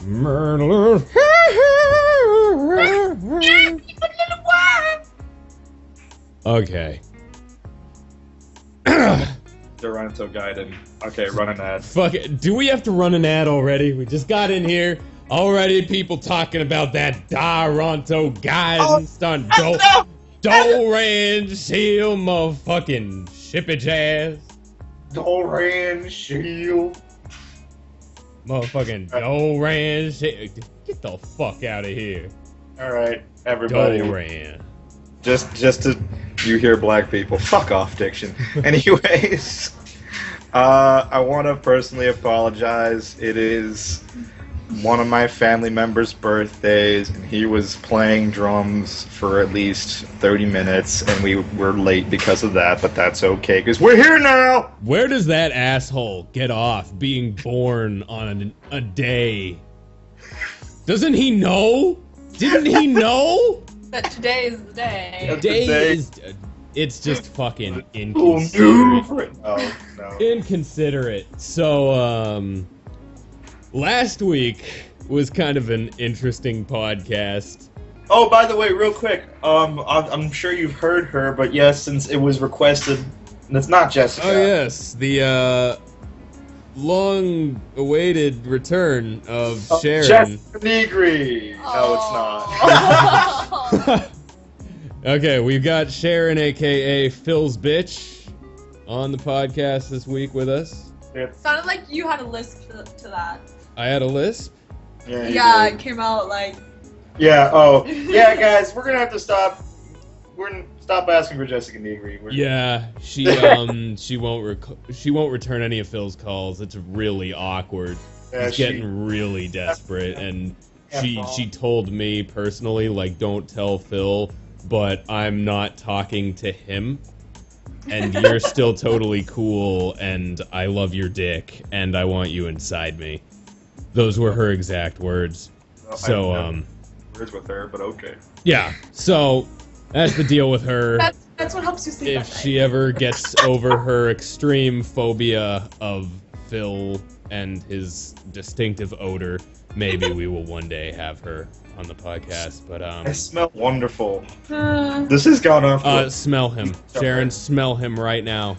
Murder. Okay. Toronto Gaiden. Okay, run an ad. Fuck it. Do we have to run an ad already? We just got in here. Already people talking about that Toronto Gaiden stunt. Doran Shield motherfucking shippage ass. Doran Shield. Motherfucking Doran Shield. Get the fuck out of here. Alright, everybody. Doran. Just to you hear black people. Fuck off, Diction. Anyways, I want to personally apologize. It is one of my family members' birthdays, and he was playing drums for at least 30 minutes, and we were late because of that, but that's okay, because we're here now! Where does that asshole get off being born on a day? Doesn't he know? Didn't he know? That today is the day. It's just fucking inconsiderate. No. Inconsiderate. So, last week was kind of an interesting podcast. Oh, by the way, real quick, I'm sure you've heard her, but yes, since it was requested, and it's not Jessica. Oh yes, the long-awaited return of Sharon. Jessica Negri. No, it's not. Okay, we've got Sharon, aka Phil's bitch, on the podcast this week with us. Sounded like you had a lisp to that. I had a lisp? Yeah, it came out like... Yeah, oh. Yeah, guys, we're gonna have to stop. We're gonna stop asking for Jessica Negri. Yeah, she won't return any of Phil's calls. It's really awkward. Yeah, She's getting really desperate, and she told me personally, like, don't tell Phil, but I'm not talking to him, and you're still totally cool, and I love your dick, and I want you inside me. Those were her exact words. Well, so, words with her, but okay. Yeah, so that's the deal with her. That's what helps you sleep If she ever gets over her extreme phobia of Phil and his distinctive odor, maybe we will one day have her on the podcast. But I smell wonderful. This has gone off. Smell him, Sharon. Smell him right now.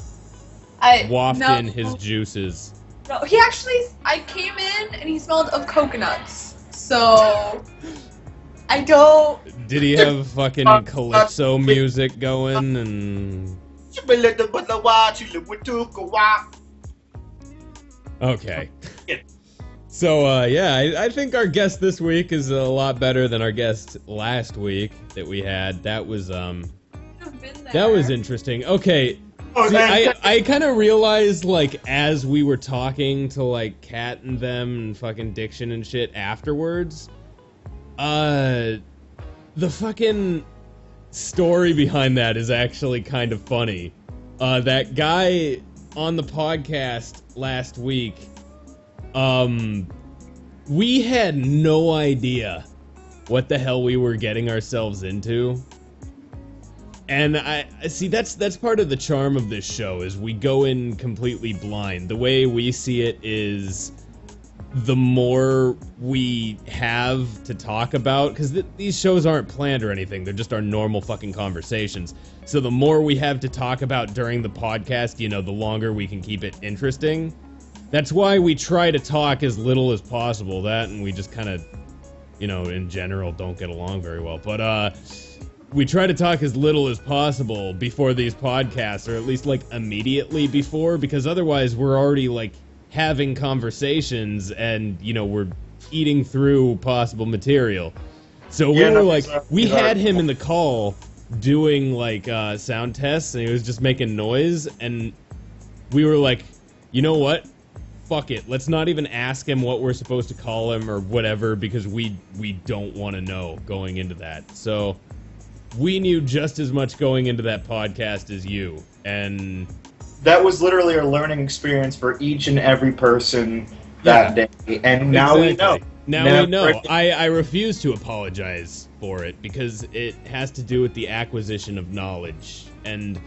Waft in his juices. No, he actually. I came in and he smelled of coconuts. So I don't. Did he have fucking calypso music going and? Okay. So, yeah, I think our guest this week is a lot better than our guest last week that we had. That was interesting. Okay, see, I kind of realized, like, as we were talking to, like, Kat and them and fucking Diction and shit afterwards, the fucking story behind that is actually kind of funny. That guy on the podcast last week, we had no idea what the hell we were getting ourselves into. And I see that's part of the charm of this show is we go in completely blind. The way we see it is the more we have to talk about, because these shows aren't planned or anything, they're just our normal fucking conversations. So the more we have to talk about during the podcast, you know, the longer we can keep it interesting. That's why we try to talk as little as possible. That, and we just kind of, you know, in general don't get along very well. But we try to talk as little as possible before these podcasts, or at least like immediately before, because otherwise we're already like having conversations and, you know, we're eating through possible material. So we were like, we had him in the call doing like sound tests, and he was just making noise, and we were like, you know what? Fuck it. Let's not even ask him what we're supposed to call him or whatever, because we don't want to know going into that. So we knew just as much going into that podcast as you, and that was literally a learning experience for each and every person that day. And now we know. Now we know. I refuse to apologize for it because it has to do with the acquisition of knowledge. And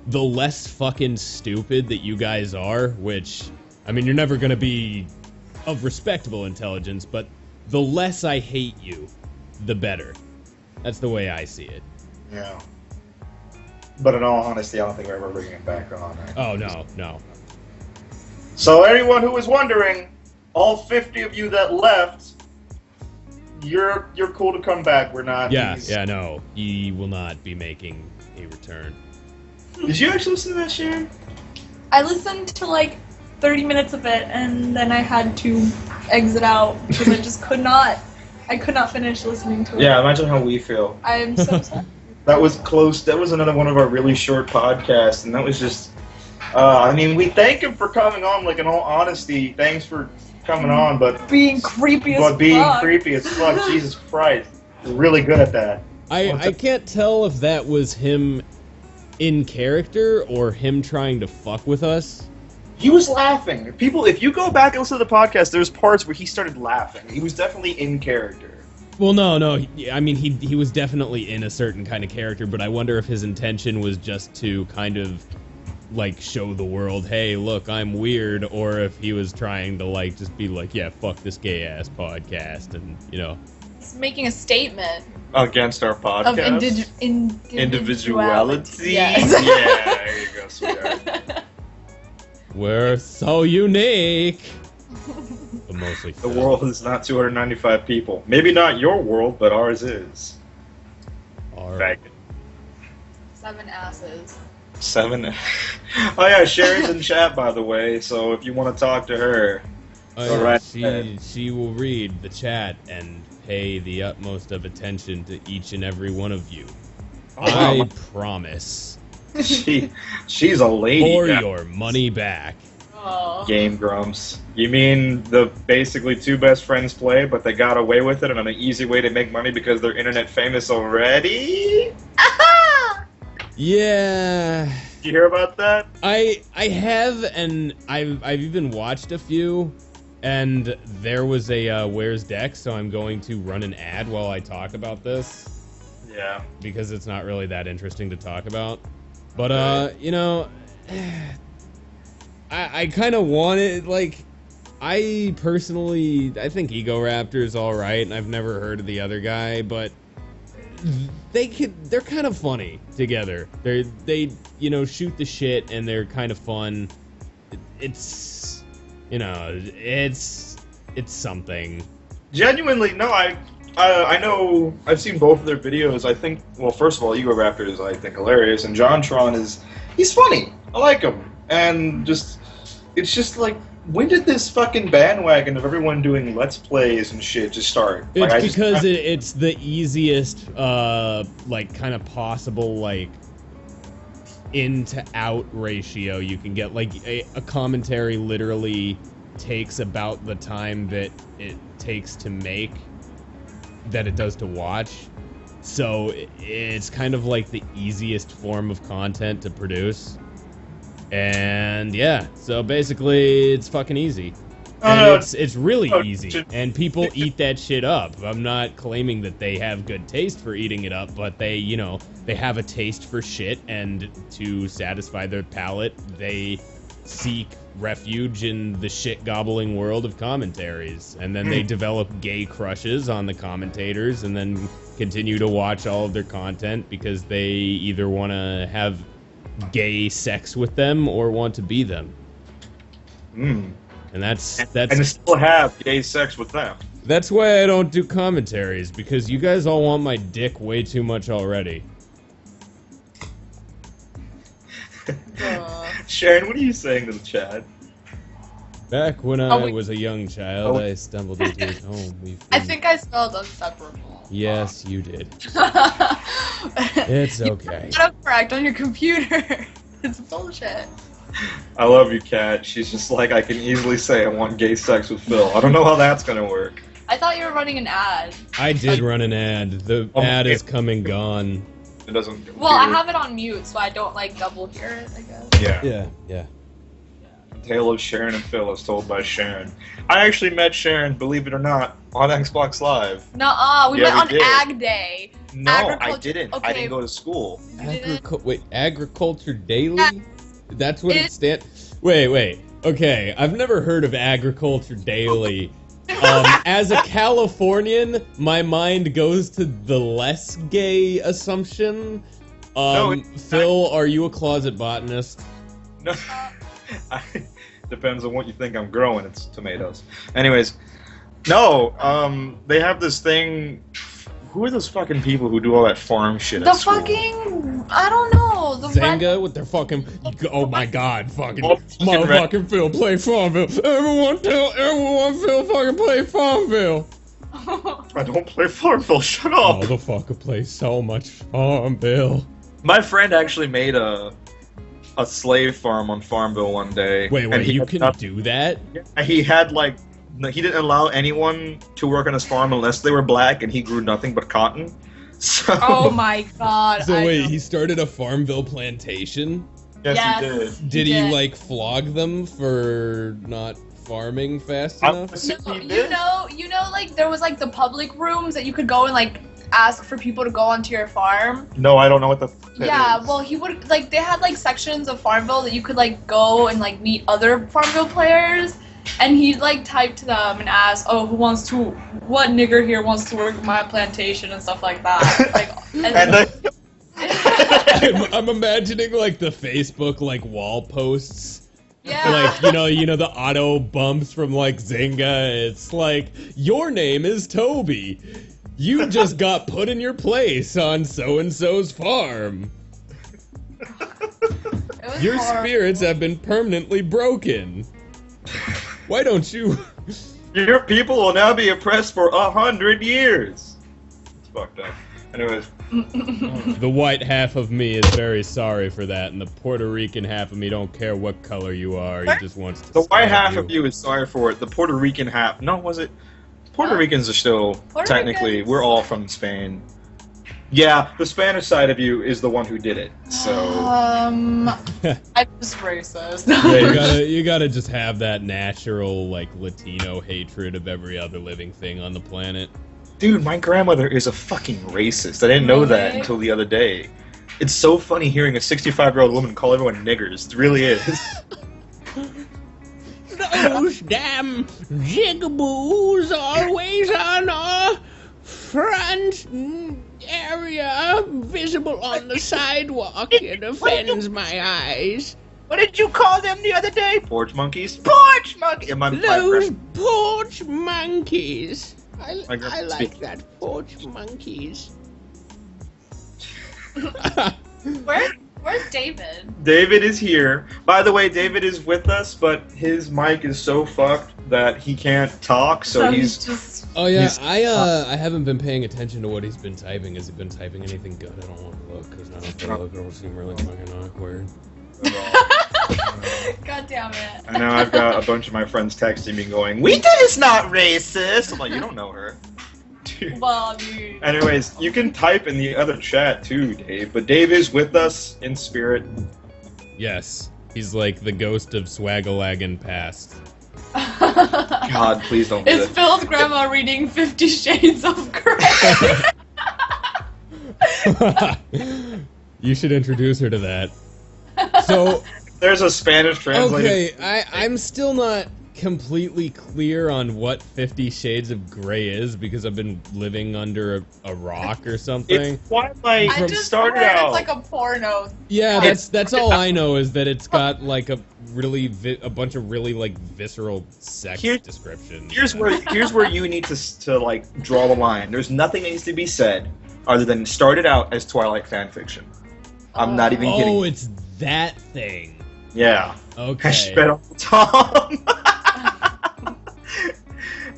the less fucking stupid that you guys are, which, I mean, you're never going to be of respectable intelligence, but the less I hate you, the better. That's the way I see it. Yeah. But in all honesty, I don't think we're ever bringing it back on. Right? Oh, no. So anyone who was wondering, all 50 of you that left, you're cool to come back. We're not. Yeah, no. He will not be making a return. Did you actually listen to that, Sharon? I listened to like 30 minutes of it, and then I had to exit out because I just could not finish listening to it. Yeah, imagine how we feel. I'm so sad. That was close. That was another one of our really short podcasts, and that was just. I mean, we thank him for coming on. Like, in all honesty, thanks for coming on, but being creepy as fuck. But being creepy as fuck, Jesus Christ, you're really good at that. I can't tell if that was him in character or him trying to fuck with us. He was laughing. People, if you go back and listen to the podcast, there's parts where he started laughing. He was definitely in character. Well, no. I mean, he was definitely in a certain kind of character, but I wonder if his intention was just to kind of, like, show the world, hey, look, I'm weird, or if he was trying to, like, just be like, yeah, fuck this gay-ass podcast, and, you know. He's making a statement. Against our podcast? Of individuality. Yes. Yeah, there you go, sweetheart. We're so unique. But mostly the world is not 295 people. Maybe not your world, but ours is. All right. 7 asses. 7. Oh yeah, Sharon's in chat, by the way. So if you want to talk to her, she will read the chat and pay the utmost of attention to each and every one of you. I promise. She's a lady. For your money back. Oh. Game Grumps. You mean the basically 2 best friends play, but they got away with it and an easy way to make money because they're internet famous already? Yeah. Did you hear about that? I have, and I've even watched a few, and there was a Where's Dex, so I'm going to run an ad while I talk about this. Yeah. Because it's not really that interesting to talk about. But, you know, I kind of want it, like, I personally, I think Ego Raptor's alright, and I've never heard of the other guy, but they're kind of funny together. They you know, shoot the shit, and they're kind of fun. It's, you know, it's something. Genuinely, no, I know, I've seen both of their videos. I think, well, first of all, Ego Raptor is, I think, hilarious, and JonTron he's funny. I like him. And it's just like, when did this fucking bandwagon of everyone doing Let's Plays and shit just start? It's because it's the easiest, like, kind of possible, like, in to out ratio you can get. Like, a commentary literally takes about the time that it takes to make that it does to watch. So it's kind of like the easiest form of content to produce. And yeah, so basically it's fucking easy. And it's really easy, and people eat that shit up. I'm not claiming that they have good taste for eating it up, but they, you know, they have a taste for shit, and to satisfy their palate, they seek refuge in the shit-gobbling world of commentaries. And then they develop gay crushes on the commentators, and then continue to watch all of their content because they either want to have gay sex with them or want to be them. And that's and still have gay sex with them. That's why I don't do commentaries, because you guys all want my dick way too much already. Sharon, what are you saying to the chat? Back when I was a young child, I stumbled into his home. I think I spelled inseparable. Yes, you did. It's okay. You autocorrect on your computer. It's bullshit. I love you, Kat. She's just like, I can easily say I want gay sex with Phil. I don't know how that's gonna work. I thought you were running an ad. I did run an ad. The ad is come and gone. It doesn't. Well, I have it on mute, so I don't like double hear it, I guess. Yeah. Tale of Sharon and Phil is told by Sharon. I actually met Sharon, believe it or not, on Xbox Live. Nuh-uh, we met on Ag Day. No, I didn't. Okay. I didn't go to school. Wait, Agriculture Daily? That's what it stands. Wait. Okay, I've never heard of Agriculture Daily. As a Californian, my mind goes to the less gay assumption. Phil, are you a closet botanist? No. Depends on what you think I'm growing. It's tomatoes. Anyways, no. They have this thing. Who are those fucking people who do all that farm shit? The fucking, I don't know. The Zynga with their fucking. Oh my god, fucking motherfucking Phil, play Farmville. Everyone Phil fucking play Farmville. I don't play Farmville. Shut up. Motherfucker plays so much Farmville. My friend actually made a slave farm on Farmville one day. Wait, you can do that? He had like. He didn't allow anyone to work on his farm unless they were black, and he grew nothing but cotton. So. Oh my god. So wait, he started a Farmville plantation? Yes, he did. Did he like flog them for not farming fast enough? No, you know, like there was like the public rooms that you could go and like ask for people to go onto your farm. No, I don't know what the. Yeah, is. well, he would like they had like sections of Farmville that you could like go and like meet other Farmville players. And he'd like type to them and ask, "Oh, what nigger here wants to work my plantation?" and stuff like that. Like, I'm imagining like the Facebook like wall posts. Yeah. Like you know the auto bumps from like Zynga. It's like, your name is Toby. You just got put in your place on so and so's farm. Your spirits have been permanently broken. Why don't you? Your people will now be oppressed for 100 years. It's fucked up. Anyways. The white half of me is very sorry for that, and the Puerto Rican half of me don't care what color you are. He just wants to. The white half of you is sorry for it. The Puerto Rican half. No, was it? Puerto Ricans are still technically. We're all from Spain. Yeah, the Spanish side of you is the one who did it. So. I'm just racist. Yeah, you gotta just have that natural like Latino hatred of every other living thing on the planet. Dude, my grandmother is a fucking racist. I didn't know that until the other day. It's so funny hearing a 65-year-old woman call everyone niggers. It really is. Those damn jigaboos always on our front area, visible on the sidewalk. It offends my eyes. What did you call them the other day? Porch monkeys? Porch monkeys! Those porch monkeys. I like speak. that, porch monkeys. Where's David? David is here. By the way, David is with us, but his mic is so fucked that he can't talk, so he's just... Oh yeah, I haven't been paying attention to what he's been typing. Has he been typing anything good? I don't want to look, because now if I look, it'll seem really fucking awkward. God damn it. And now I've got a bunch of my friends texting me going, Wita is not racist! I'm like, you don't know her. Dude. Well, dude. Anyways, you can type in the other chat too, Dave, but Dave is with us in spirit. Yes, he's like the ghost of Swaggalaggin past. God, please don't do Is that. Phil's grandma reading 50 Shades of Grey? You should introduce her to that. So, there's a Spanish translation. okay, I'm still not completely clear on what 50 Shades of Grey is, because I've been living under a rock or something. It's Twilight I just started heard out. it's like a porno. Yeah, that's all I know, is that it's got like a bunch of really like visceral sex descriptions. Here's where you need to like draw the line. There's nothing that needs to be said other than it started out as Twilight fanfiction. I'm not even kidding. Oh, it's that thing. Yeah. Okay. I spit on the tongue.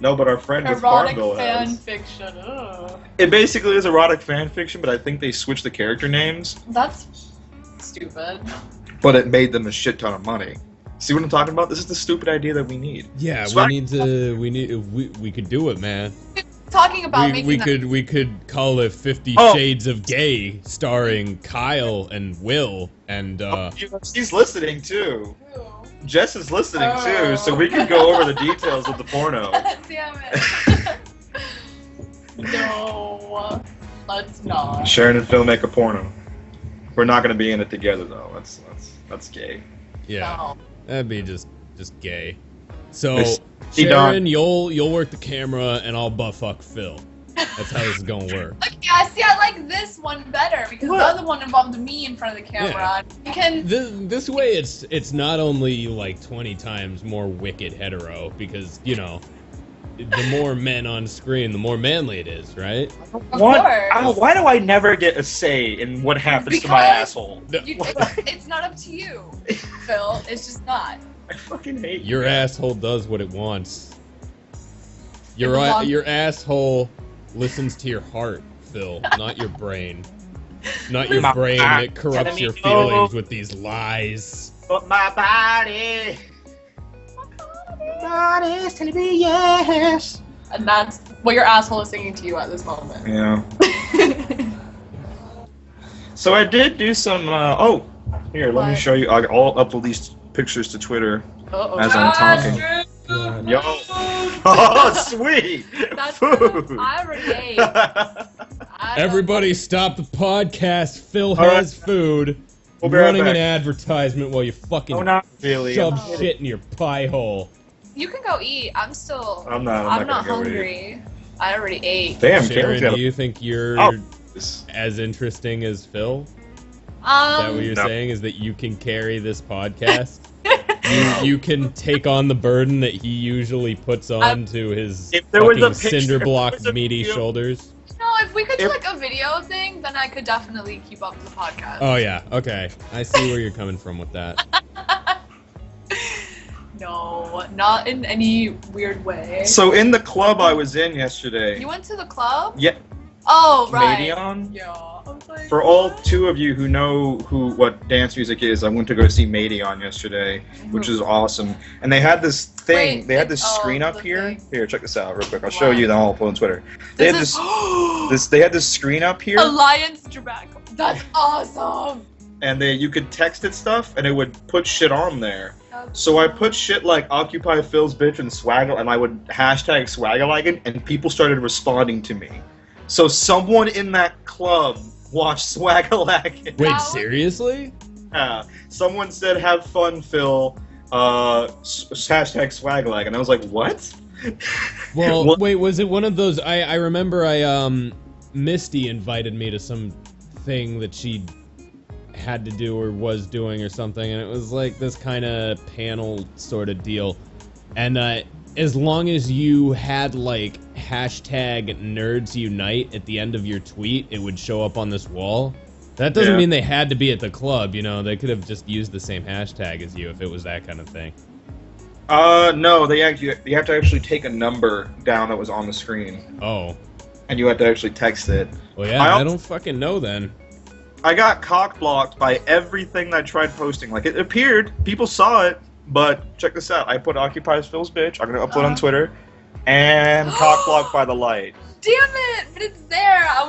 No, but our friend with Erotic Farmville fan has. fiction. Ugh. It basically is erotic fan fiction, but I think they switched the character names. That's stupid. But it made them a shit ton of money. See what I'm talking about? This is the stupid idea that we need. Yeah, So we could do it, man. Talking about We could call it 50 Shades of Gay, starring Kyle and Will and She's listening too. Jess is listening too, so we can go over the details of the porno. Damn it. No, let's not. Sharon and Phil make a porno. We're not gonna be in it together though. That's gay. yeah, No. that'd be just gay. So, He Sharon, you'll work the camera, and I'll butt fuck Phil. That's how this is gonna work. Okay, I like this one better because the other one involved me in front of the camera. You can. This way, it's not only like 20 times more wicked hetero because the more men on screen, the more manly it is, right? Of course. Why do I never get a say in what happens to my asshole? It's not up to you, Phil. It's just not. I fucking hate your asshole does what it wants. Your asshole listens to your heart, Phil, not your brain. Not your brain that corrupts your feelings with these lies. But my body's telling me yes. And that's what your asshole is singing to you at this moment. Yeah. So I did do some. Here, let me show you. I'll upload these pictures to Twitter as I'm talking. Yo. Oh, sweet. That's food. I already ate. Everybody stop the podcast. Phil has food. We'll be right running back. an advertisement while you fucking not really. shove shit in your pie hole. You can go eat. I'm not not gonna go hungry. I already ate. Damn, Sharon, Karen's do you think you're as interesting as Phil? Is that what you're saying? Is that you can carry this podcast? you can take on the burden that he usually puts on to his fucking cinder block meaty shoulders? No, if we could do like a video thing, then I could definitely keep up the podcast. Oh yeah, okay. I see where you're coming from with that. No, not in any weird way. So in the club I was in yesterday. You went to the club? Yeah. Oh, right. Madion? Yeah. I was like, For all two of you who know what dance music is, I went to go see Madion yesterday, which is awesome. And they had this thing, Wait, they had this screen up here. Here, check this out real quick. I'll show you, then I'll upload on Twitter. They had they had this screen up here. Alliance Dragon. That's awesome. And you could text it stuff, and it would put shit on there. So I put shit like Occupy Phil's bitch and Swaggle, and I would hashtag Swaggalaggin, and people started responding to me. So someone in that club watched Swaggalaggin. Wait, seriously? Yeah. Someone said, "Have fun, Phil." Hashtag Swaggalaggin. And I was like, "What?" Well, wait, was it one of those? I remember Misty invited me to some thing that she had to do or was doing or something, and it was like this kind of panel sort of deal. And as long as you had like hashtag Nerds Unite at the end of your tweet, it would show up on this wall. That doesn't mean they had to be at the club, they could have just used the same hashtag as you if it was that kind of thing. No, you have to actually take a number down that was on the screen. Oh. And you have to actually text it. Well, yeah, I don't fucking know then. I got cock-blocked by everything that I tried posting. Like, it appeared, people saw it, but check this out. I put Occupy Phil's bitch, I'm gonna upload on Twitter, and cock-blocked by the light. Damn it! But it's there. I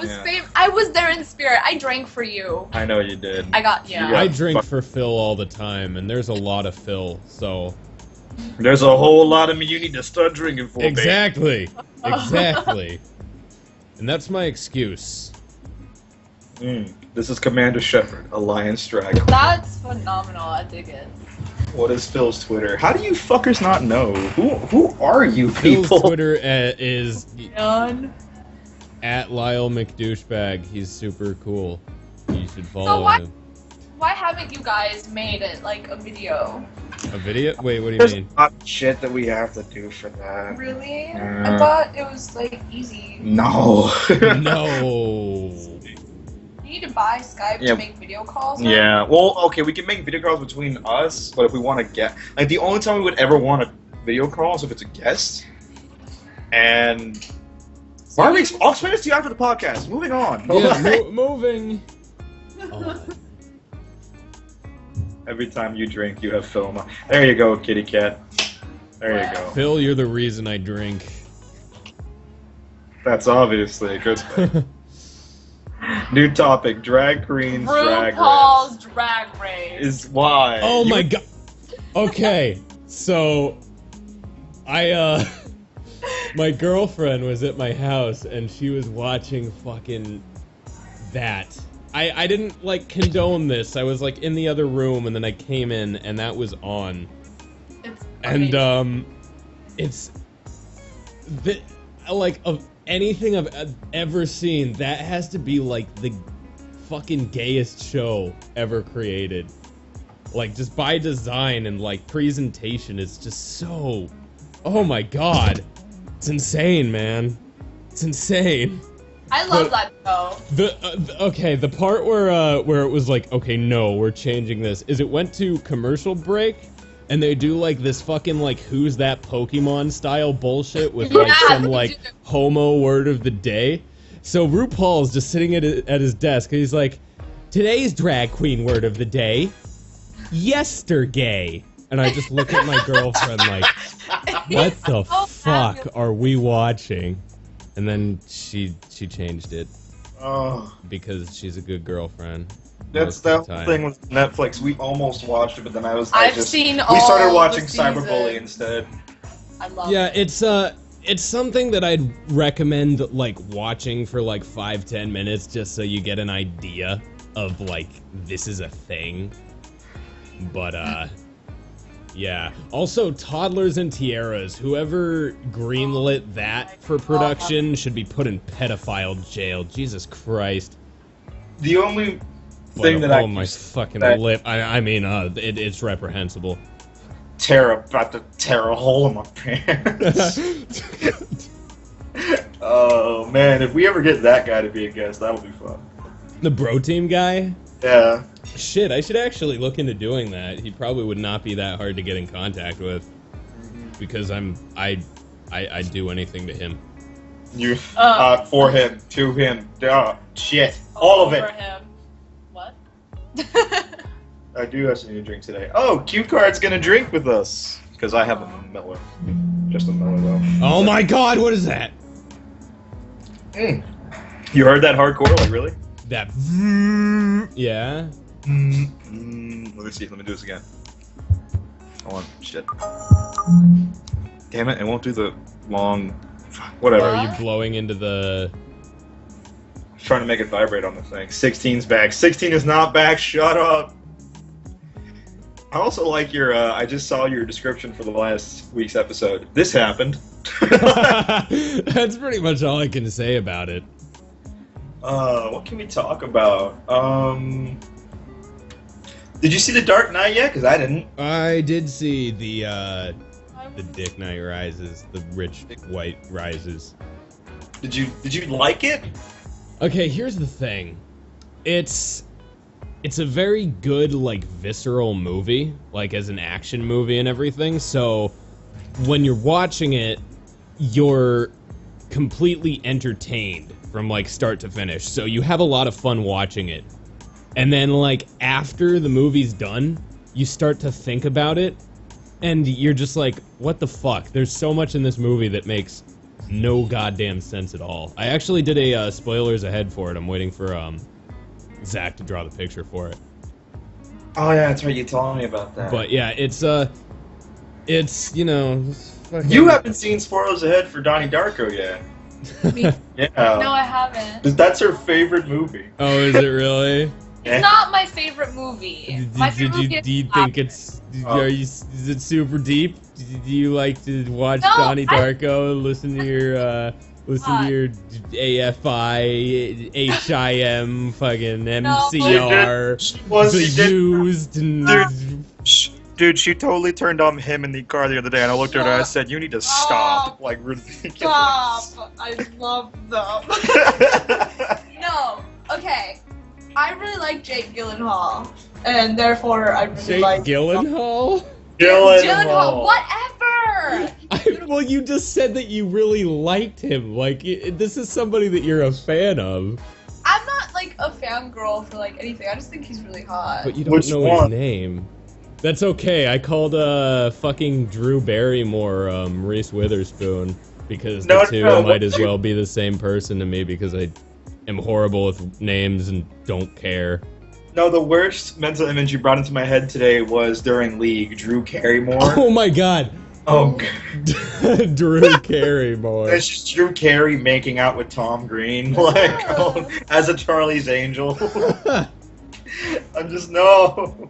was there in spirit. I drank for you. I know you did. I drink for Phil all the time, and there's a lot of Phil, so... There's a whole lot of me you need to start drinking for, Exactly. Exactly. And that's my excuse. This is Commander Shepard, Alliance Dragon. That's phenomenal. I dig it. What is Phil's Twitter? How do you fuckers not know? Who are you people? Phil's Twitter is None. at Lyle McDouchebag. He's super cool. You should follow him. Why haven't you guys made it like a video? A video? Wait, what do you There's mean? a lot of shit that we have to do for that. Really? I thought it was like easy. No. No. You need to buy Skype to make video calls. Yeah. Well, okay, we can make video calls between us, but if we want to get the only time we would ever want a video call is if it's a guest. And I'll explain this to you after the podcast. Moving on. Yeah, moving. Every time you drink, you have film. There you go, kitty cat. There you go. Phil, you're the reason I drink. That's obviously a good thing. New topic: drag queens drag race. RuPaul's Drag Race. Is why. Oh my god. Okay, so my girlfriend was at my house and she was watching fucking that. I didn't like condone this. I was like in the other room and then I came in and that was on. It's and it's the like of anything I've ever seen, that has to be like the fucking gayest show ever created. Like just by design and like presentation, it's just so. Oh my god, it's insane, man. It's insane. I love that show. The part where it was like, okay, no, we're changing this, is it went to commercial break, and they do like this fucking like who's that Pokemon style bullshit with like some like homo word of the day. So RuPaul's just sitting at his desk, and he's like, today's drag queen word of the day, yesterday. And I just look at my girlfriend like, what the fuck are we watching? And then she changed it. Oh. Because she's a good girlfriend. That's that thing with Netflix. We almost watched it, but then we We started watching Cyberbully instead. I love Yeah, it. it's something that I'd recommend like watching for like 5-10 minutes just so you get an idea of like this is a thing. But yeah. Also, Toddlers and Tiaras. Whoever greenlit that for production should be put in pedophile jail. Jesus Christ. The only thing that oh my fucking lip. I mean, it's reprehensible. About to tear a hole in my pants. Oh man, if we ever get that guy to be a guest, that'll be fun. The Bro Team guy? Yeah. Shit, I should actually look into doing that. He probably would not be that hard to get in contact with, because I do anything to him. You for him, to him, shit, all of it. For him. What? I do actually need a drink today. Oh, Q Card's gonna drink with us because I have a Miller, just a Miller though. Oh my God, what is that? You heard that hardcore? Like really? That. Yeah. Let me see. Let me do this again. Hold on. Shit. Damn it! It won't do the long. Whatever. Are you blowing into the? I'm trying to make it vibrate on the thing. 16's back. 16 is not back. Shut up. I also like your. I just saw your description for the last week's episode. This happened. That's pretty much all I can say about it. What can we talk about? Did you see The Dark Knight yet? Because I didn't. I did see the Dick Knight Rises, the Rich White Rises. Did you like it? Okay, here's the thing. It's a very good, like, visceral movie, like, as an action movie and everything, so when you're watching it, you're completely entertained from, like, start to finish, so you have a lot of fun watching it. And then, like, after the movie's done, you start to think about it, and you're just like, what the fuck? There's so much in this movie that makes no goddamn sense at all. I actually did a spoilers ahead for it. I'm waiting for Zach to draw the picture for it. Oh yeah, that's right. You told me about that. But yeah, it's you know. Fucking... You haven't seen spoilers ahead for Donnie Darko yet. Me? Yeah. No, I haven't. That's her favorite movie. Oh, is it really? It's not my favorite movie. My favorite movie do you think it's? Is it super deep? Do you like to watch Donnie Darko and listen to your AFI, HIM, fucking MCR, the used and. Dude, she totally turned on him in the car the other day, and I looked at her and I said, "You need to stop." Like ridiculous. Stop! I love them. No, okay. I really like Jake Gyllenhaal, and therefore I really like Gyllenhaal. Gyllenhaal, whatever. Well, you just said that you really liked him. Like, this is somebody that you're a fan of. I'm not like a fangirl for like anything. I just think he's really hot. But you don't know his name. That's okay. I called fucking Drew Barrymore Reese Witherspoon because the two might as well be the same person to me because I am horrible with names and don't care. No, the worst mental image you brought into my head today was during League, Drew Carrymore. Oh my god. Oh, Drew Carrymore. It's just Drew Carey making out with Tom Green, like, as a Charlie's Angel. I'm just, no.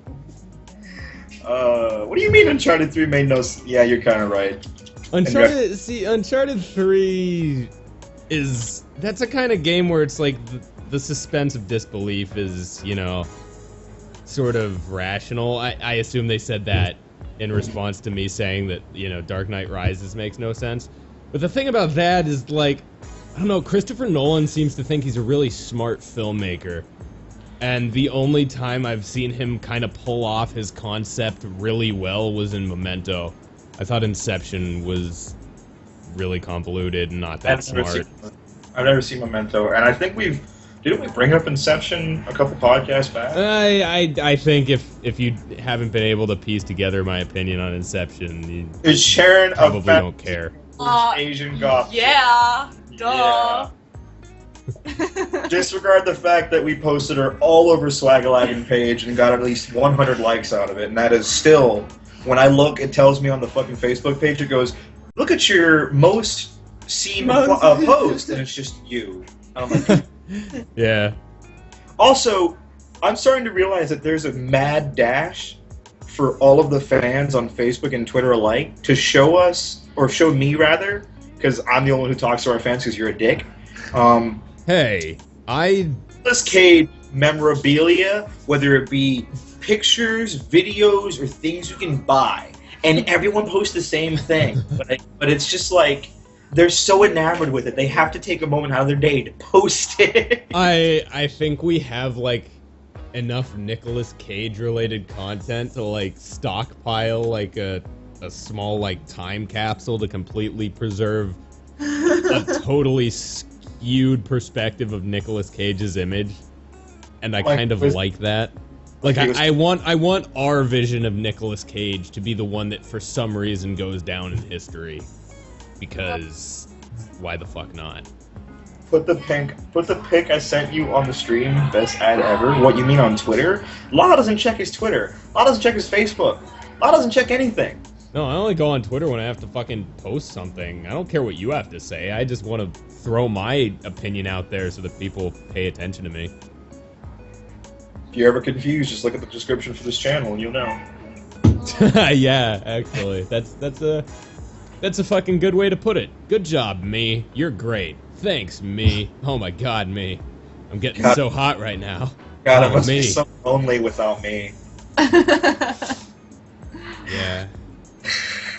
What do you mean Uncharted 3 made no... Yeah, you're kind of right. Uncharted 3 that's a kind of game where it's like the suspense of disbelief is, sort of rational. I assume they said that in response to me saying that, Dark Knight Rises makes no sense. But the thing about that is, like, I don't know, Christopher Nolan seems to think he's a really smart filmmaker. And the only time I've seen him kind of pull off his concept really well was in Memento. I thought Inception was really convoluted and not that smart. I've never seen Memento, and I think didn't we bring up Inception a couple podcasts back? I think if you haven't been able to piece together my opinion on Inception, you Is Sharon probably don't care. Asian goth? Yeah. Duh. Yeah. Disregard the fact that we posted her all over Swaggalaggin page and got at least 100 likes out of it, and that is still, when I look, it tells me on the fucking Facebook page, it goes, look at your most seen post, and it's just you. I'm like, yeah. Also, I'm starting to realize that there's a mad dash for all of the fans on Facebook and Twitter alike to show us, or show me rather, because I'm the only one who talks to our fans because you're a dick. Hey, Nicolas Cage memorabilia, whether it be pictures, videos, or things you can buy, and everyone posts the same thing. But it's just like, they're so enamored with it, they have to take a moment out of their day to post it. I think we have, like, enough Nicolas Cage related content to, like, stockpile, like, a small, like, time capsule to completely preserve a totally skewed perspective of Nicolas Cage's image. And I kind of like that. Like, I want our vision of Nicolas Cage to be the one that for some reason goes down in history. Because why the fuck not? Put the pic I sent you on the stream, best ad ever. What you mean on Twitter? Law doesn't check his Twitter. Law doesn't check his Facebook. Law doesn't check anything. No, I only go on Twitter when I have to fucking post something. I don't care what you have to say. I just want to throw my opinion out there so that people pay attention to me. If you're ever confused, just look at the description for this channel and you'll know. Yeah, actually. That's a fucking good way to put it. Good job, me. You're great. Thanks, me. Oh my god, me. I'm getting so hot right now. God, oh, it must me. be so lonely without me. Yeah.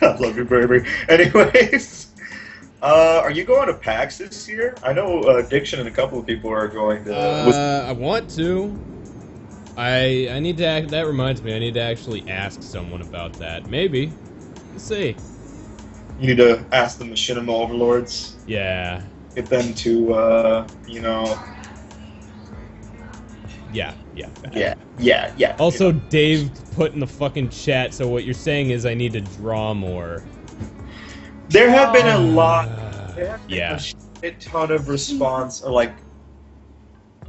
I love you, baby. Anyways, are you going to PAX this year? I know Diction and a couple of people are going to. I want to. I need to. That reminds me. I need to actually ask someone about that. Maybe. Let's see. You need to ask the machinima overlords. Yeah. Get them to, Yeah. Also, Dave put in the fucking chat, so what you're saying is I need to draw more. There have been a lot. There have been Yeah. a shit ton of response, or like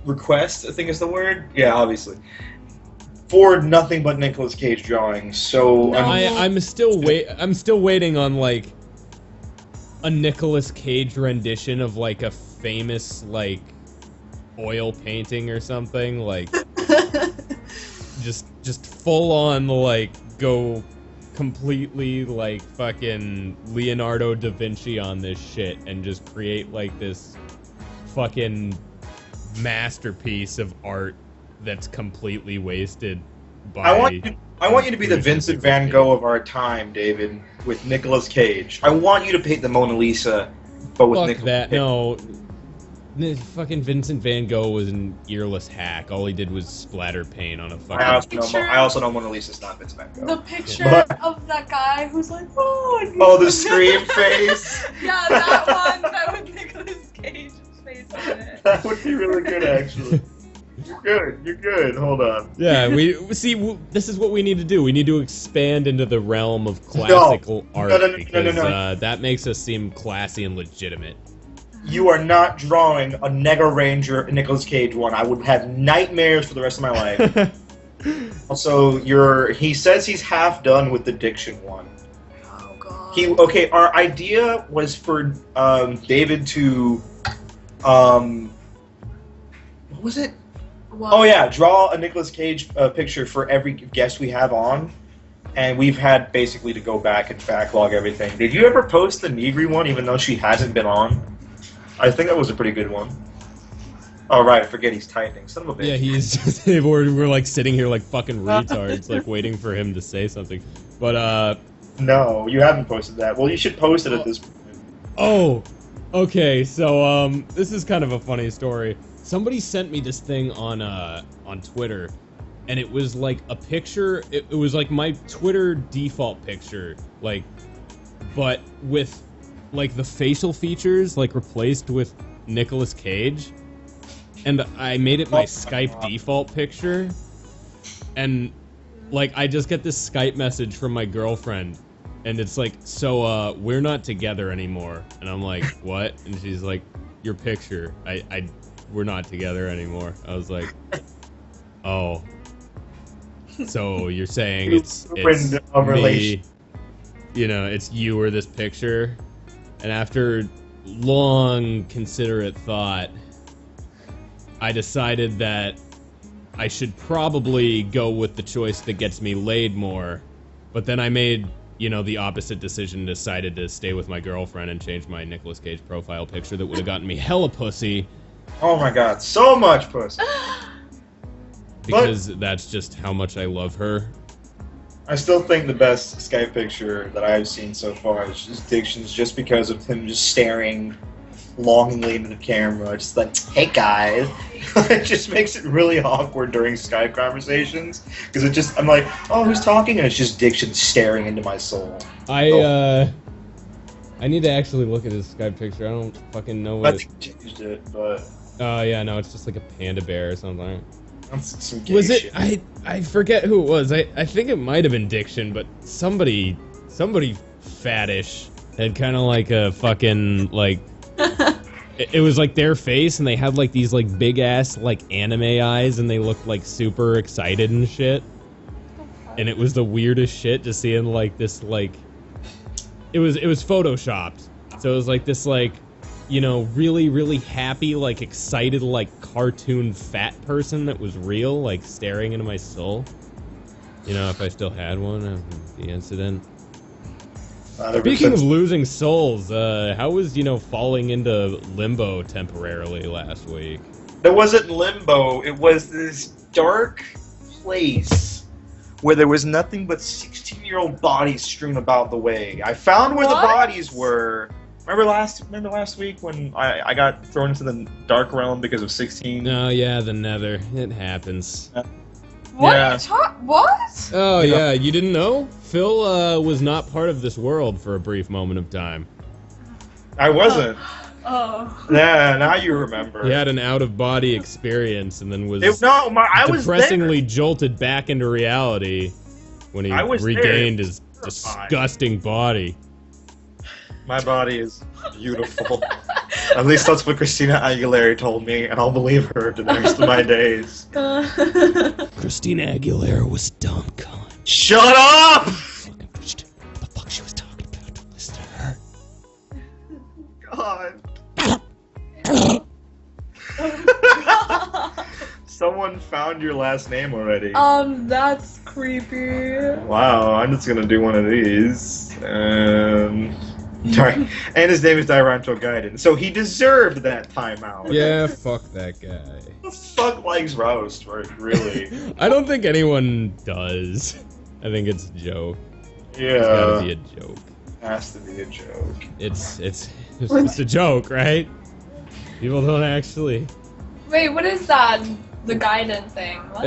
requests, I think is the word. Yeah, obviously. For nothing but Nicolas Cage drawings. So No. I'm still waiting on like a Nicolas Cage rendition of like a famous like oil painting or something, like just full on like go completely like fucking Leonardo da Vinci on this shit and just create like this fucking masterpiece of art that's completely wasted by I want you to be the Vincent van Gogh of our time, David, with Nicolas Cage. I want you to paint the Mona Lisa, but with Nicolas that. Cage. No. Fucking Vincent van Gogh was an earless hack. All he did was splatter paint on a fucking... I also know Mona Lisa's not Vincent van Gogh. The picture of that guy who's like, oh, the scream face? Yeah, that one. That with Nicolas Cage's face on it. That would be really good, actually. You're good. Hold on. Yeah, this is what we need to do. We need to expand into the realm of classical art because that makes us seem classy and legitimate. You are not drawing a Nega Ranger Nicolas Cage one. I would have nightmares for the rest of my life. Also, he says he's half done with the Diction one. Oh god. Okay, our idea was for David to what was it? What? Oh yeah, draw a Nicolas Cage picture for every guest we have on. and we've had basically to go back and backlog everything. Did you ever post the Negri one, even though she hasn't been on? I think that was a pretty good one. Oh, right, I forget he's typing. Son of a bitch. Yeah, he's. we're like sitting here like fucking retards, like waiting for him to say something. But No, you haven't posted that. Well, you should post it at this point. oh, okay. So this is kind of a funny story. Somebody sent me this thing on Twitter, and it was like a picture. It was like my Twitter default picture, like, but with like the facial features like replaced with Nicolas Cage. And I made it my Skype default picture, and like I just get this Skype message from my girlfriend, and it's like, so we're not together anymore. And I'm like, what? And she's like, your picture. We're not together anymore. I was like, oh. So you're saying it's me, you know, it's you or this picture? And after long considerate thought, I decided that I should probably go with the choice that gets me laid more, but then I made, you know, the opposite decision, decided to stay with my girlfriend and change my Nicolas Cage profile picture that would have gotten me hella pussy. Oh my god, so much pussy. Because that's just how much I love her. I still think the best Skype picture that I've seen so far is just Diction's, just because of him just staring longingly into the camera, just like, hey guys. It just makes it really awkward during Skype conversations, because it just, I'm like, oh, who's talking? And it's just Diction staring into my soul. I need to actually look at his Skype picture. I don't fucking know what I think he changed it, but... Oh, yeah, no, it's just like a panda bear or something. That's some gay Was it? shit. I forget who it was. I think it might have been Diction, but somebody fattish had kind of like a fucking like. It was like their face, and they had like these like big ass like anime eyes, and they looked like super excited and shit. And it was the weirdest shit to see in like this like. It was photoshopped, so it was like this like, you know, really happy, like excited, like cartoon fat person that was real, like staring into my soul. You know, if I still had one after the incident. Speaking of losing souls, how was, you know, falling into limbo temporarily last week? It wasn't limbo, it was this dark place where there was nothing but 16-year-old bodies strewn about the way. I found where the bodies were. Remember last week when I got thrown into the dark realm because of 16? Oh yeah, the nether. It happens. What? Yeah. What? Oh yeah, you didn't know? Phil was not part of this world for a brief moment of time. I wasn't. Oh. Yeah, now you remember. He had an out-of-body experience and then was I was depressingly jolted back into reality when he regained his disgusting body. My body is beautiful. At least that's what Christina Aguilera told me, and I'll believe her to the rest of my days. Christina Aguilera was dumb, cunt. Shut up! Fucking bitch. What the fuck she was talking about? Don't listen to her. God. Someone found your last name already. That's creepy. Wow, I'm just gonna do one of these. Sorry. And his name is Diranto Gaiden. So he deserved that timeout. Yeah, fuck that guy. Who the fuck likes roast, really? I don't think anyone does. I think it's a joke. Yeah. It's gotta be a joke. Has to be a joke. It's a joke, right? People don't actually. Wait, what is that? The Gaiden thing? What?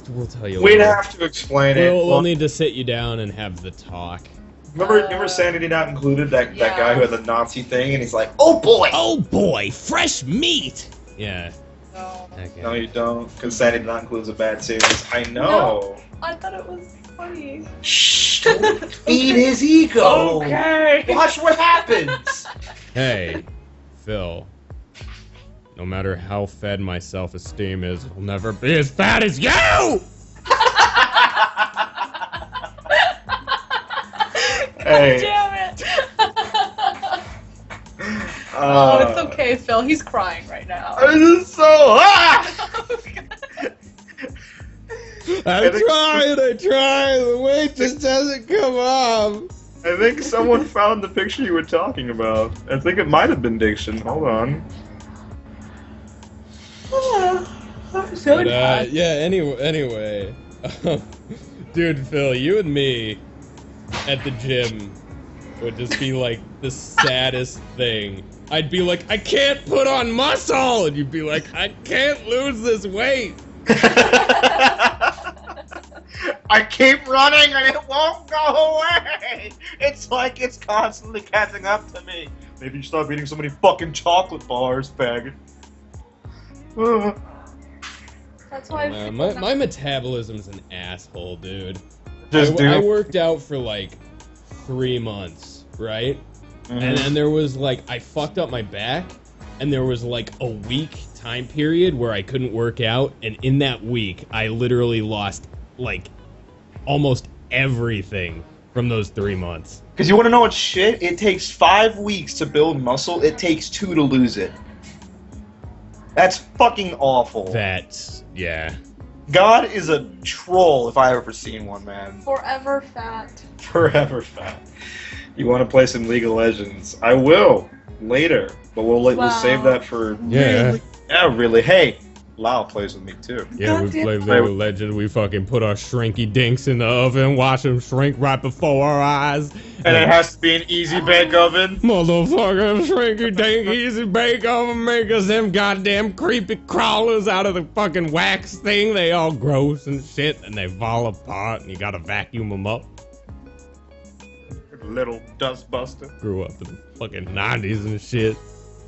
We'll tell you. We'd later. have to explain it. We'll need to sit you down and have the talk. Remember Sanity Not Included? That Yeah. guy who had the Nazi thing, and he's like, "Oh boy!" Oh boy, fresh meat. Yeah. No. Okay. No, you don't, because Sanity Not Included is a bad series. I know. I thought it was funny. Shh! Don't feed his ego. Okay. Watch what happens. Hey, Phil. No matter how fed my self-esteem is, I'll never be as fat as you! Hey. Damn it. Oh, it's okay, Phil. He's crying right now. This is so hot. I tried. The weight just doesn't come off. I think someone found the picture you were talking about. I think it might have been Diction. Hold on. So Yeah. Anyway, dude, Phil, you and me at the gym would just be like the saddest thing. I'd be like, I can't put on muscle, and you'd be like, I can't lose this weight. I keep running and it won't go away. It's like it's constantly catching up to me. Maybe you stop eating so many fucking chocolate bars, faggot. That's why My metabolism's an asshole, dude. I I worked out for like 3 months, right? And then there was like, I fucked up my back, and there was like a week time period where I couldn't work out, and in that week, I literally lost like almost everything from those 3 months. Because you want to know what shit? It takes 5 weeks to build muscle, it takes 2 to lose it. That's fucking awful. Yeah. God is a troll if I ever seen one, man. forever fat. Forever fat. You want to play some League of Legends? I will later, but we'll save that for. Yeah. Yeah, really. Hey, Lau plays with me too. Yeah, we play League of Legends. We fucking put our shrinky dinks in the oven, watch them shrink right before our eyes. And it has to be an easy bake oven. Motherfucker, shrinky dink, easy bake oven, make us them goddamn creepy crawlers out of the fucking wax thing. They all gross and shit, and they fall apart, and you gotta vacuum them up. Little dust buster. Grew up in the fucking 90s and shit.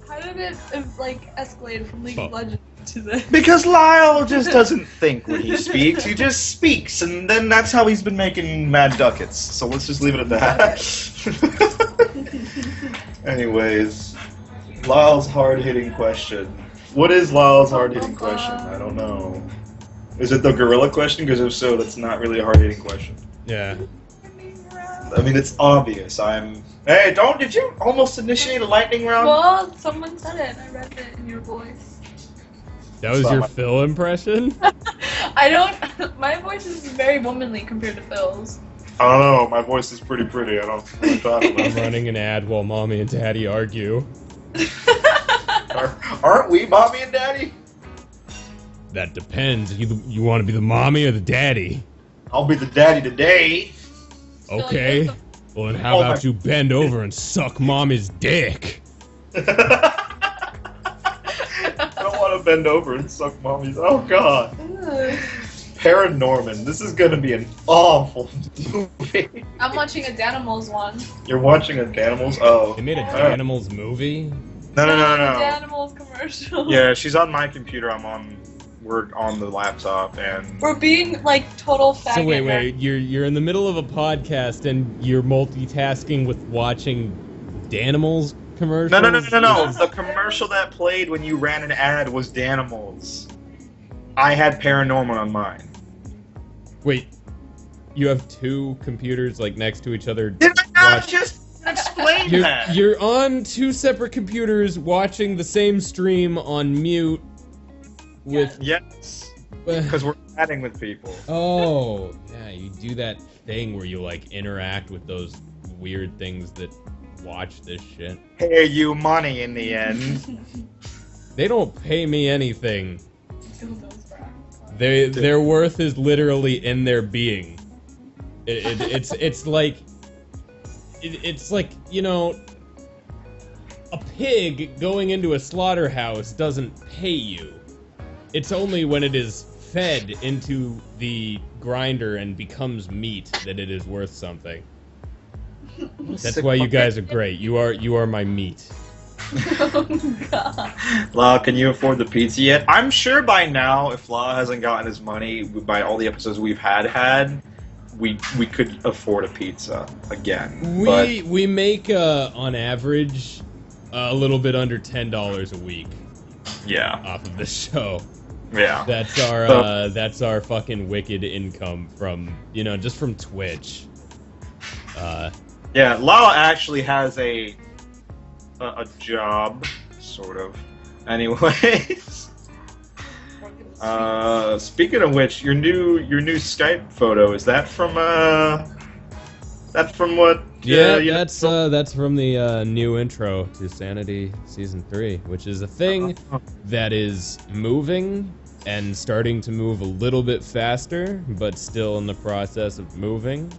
How did it like escalate from League of Legends to this? Because Lyle just doesn't think when he speaks. He just speaks, and then that's how he's been making mad ducats. So let's just leave it at that. Anyways, Lyle's hard-hitting question. What is Lyle's hard-hitting question? I don't know. Is it the gorilla question? Because if so, that's not really a hard-hitting question. Yeah. I mean, it's obvious. Hey, did you almost initiate a lightning round? Well, someone said it. I read it in your voice. That was your Phil impression? My voice is very womanly compared to Phil's. I don't know. My voice is pretty pretty. I don't know what I'm talking about. I'm running an ad while mommy and daddy argue. Aren't we mommy and daddy? That depends. You want to be the mommy or the daddy? I'll be the daddy today. Okay. Well, then how about you bend over and suck mommy's dick? I don't want to bend over and suck mommy's. Oh, God. Paranorman. This is going to be an awful movie. I'm watching a Danimals one. You're watching a Danimals? Oh. They made a Danimals movie? No. Danimals commercial. Yeah, she's on my computer. We're on the laptop, and we're being like total faggot. So wait, you're in the middle of a podcast and you're multitasking with watching Danimals commercials? No. The commercial that played when you ran an ad was Danimals. I had Paranorman on mine. Wait, you have 2 computers like next to each other? Did I not just explain that? You're on 2 separate computers watching the same stream on mute. Yes, because we're chatting with people. Oh, yeah, you do that thing where you like interact with those weird things that watch this shit. Pay you money in the end. They don't pay me anything. Their worth is literally in their being. It's like you know, a pig going into a slaughterhouse doesn't pay you. It's only when it is fed into the grinder and becomes meat that it is worth something. That's why you guys are great. You are my meat. Oh, God. La, can you afford the pizza yet? I'm sure by now, if La hasn't gotten his money by all the episodes we've had, we could afford a pizza again. We make on average a little bit under $10 a week. Yeah. Off of this show. Yeah. That's our fucking wicked income from, just from Twitch. Yeah, Lala actually has a job, sort of. Anyways. Speaking of which, your new Skype photo, is that from what? Yeah, you know- that's from the new intro to Sanity Season 3, which is a thing that is moving and starting to move a little bit faster, but still in the process of moving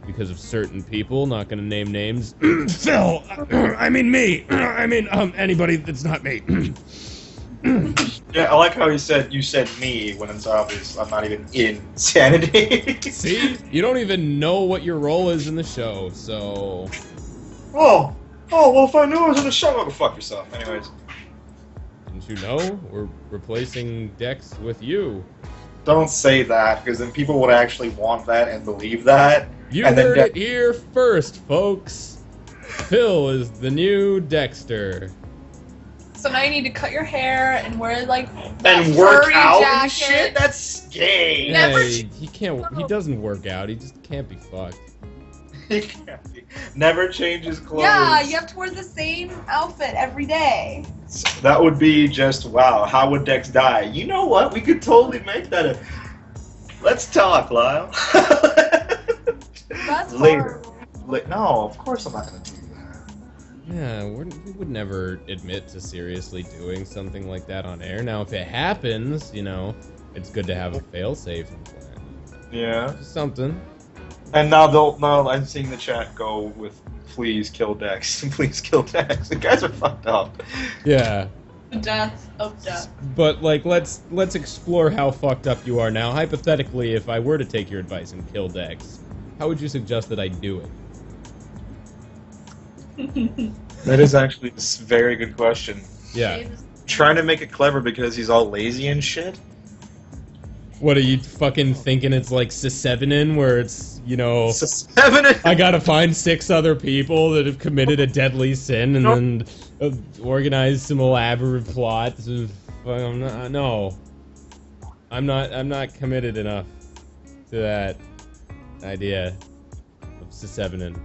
because of certain people. Not going to name names. Phil, I mean me. I mean anybody that's not me. Yeah, I like how you said me when it's obvious I'm not even in Sanity. See, you don't even know what your role is in the show, so. Oh, well, if I knew I was in the show, go fuck yourself. Anyways. Didn't you know? We're replacing Dex with you. Don't say that, because then people would actually want that and believe that. You and heard then it here first, folks. Phil is the new Dexter. So now you need to cut your hair and wear like that and work furry out jacket. and shit? That's gay. Never Hey, he can't. He doesn't work out. He just can't be fucked. He can't be. Never changes clothes. Yeah, you have to wear the same outfit every day. That would be just, wow, how would Dex die? You know what? We could totally make that Let's talk, Lyle. That's Later. horrible. No, of course I'm not going to do that. Yeah, we would never admit to seriously doing something like that on air. Now, if it happens, you know, it's good to have a failsafe in plan. Yeah. Just something. And now I'm seeing the chat go with, please kill Dex. Please kill Dex. The guys are fucked up. Yeah. The death of death. But like, let's explore how fucked up you are now. Hypothetically, if I were to take your advice and kill Dex, how would you suggest that I do it? That is actually a very good question. Yeah. Trying to make it clever because he's all lazy and shit. What are you fucking thinking? It's like Sesevenin, where it's, you know, Seven. I gotta find 6 other people that have committed a deadly sin and then organize some elaborate plots. No, I'm not committed enough to that idea of Sesevenin.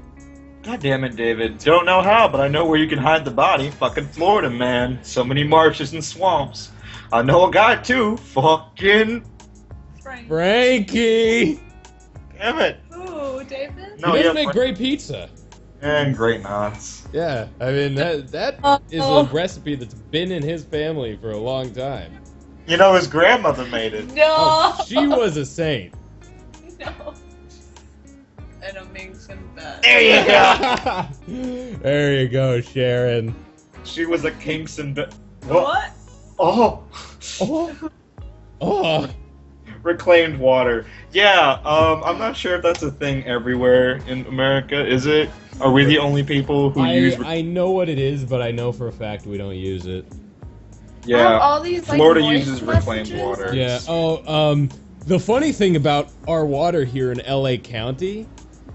God damn it, David. Don't know how, but I know where you can hide the body. Fucking Florida, man. So many marshes and swamps. I know a guy, too. Fucking... Frankie! Damn it. Ooh, David? No, he yeah, does make great pizza. And great knots. Yeah, I mean, that is a recipe that's been in his family for a long time. You know, his grandmother made it. No! Oh, she was a saint. No. And it makes him bad. There you go. There you go, Sharon. She was a Kingston... What? Oh. Oh. Oh. Reclaimed water. Yeah, I'm not sure if that's a thing everywhere in America. Is it? Are we the only people who use... I know what it is, but I know for a fact we don't use it. Yeah, All these, like, Florida voice uses reclaimed messages? water. Yeah. Oh, the funny thing about our water here in LA County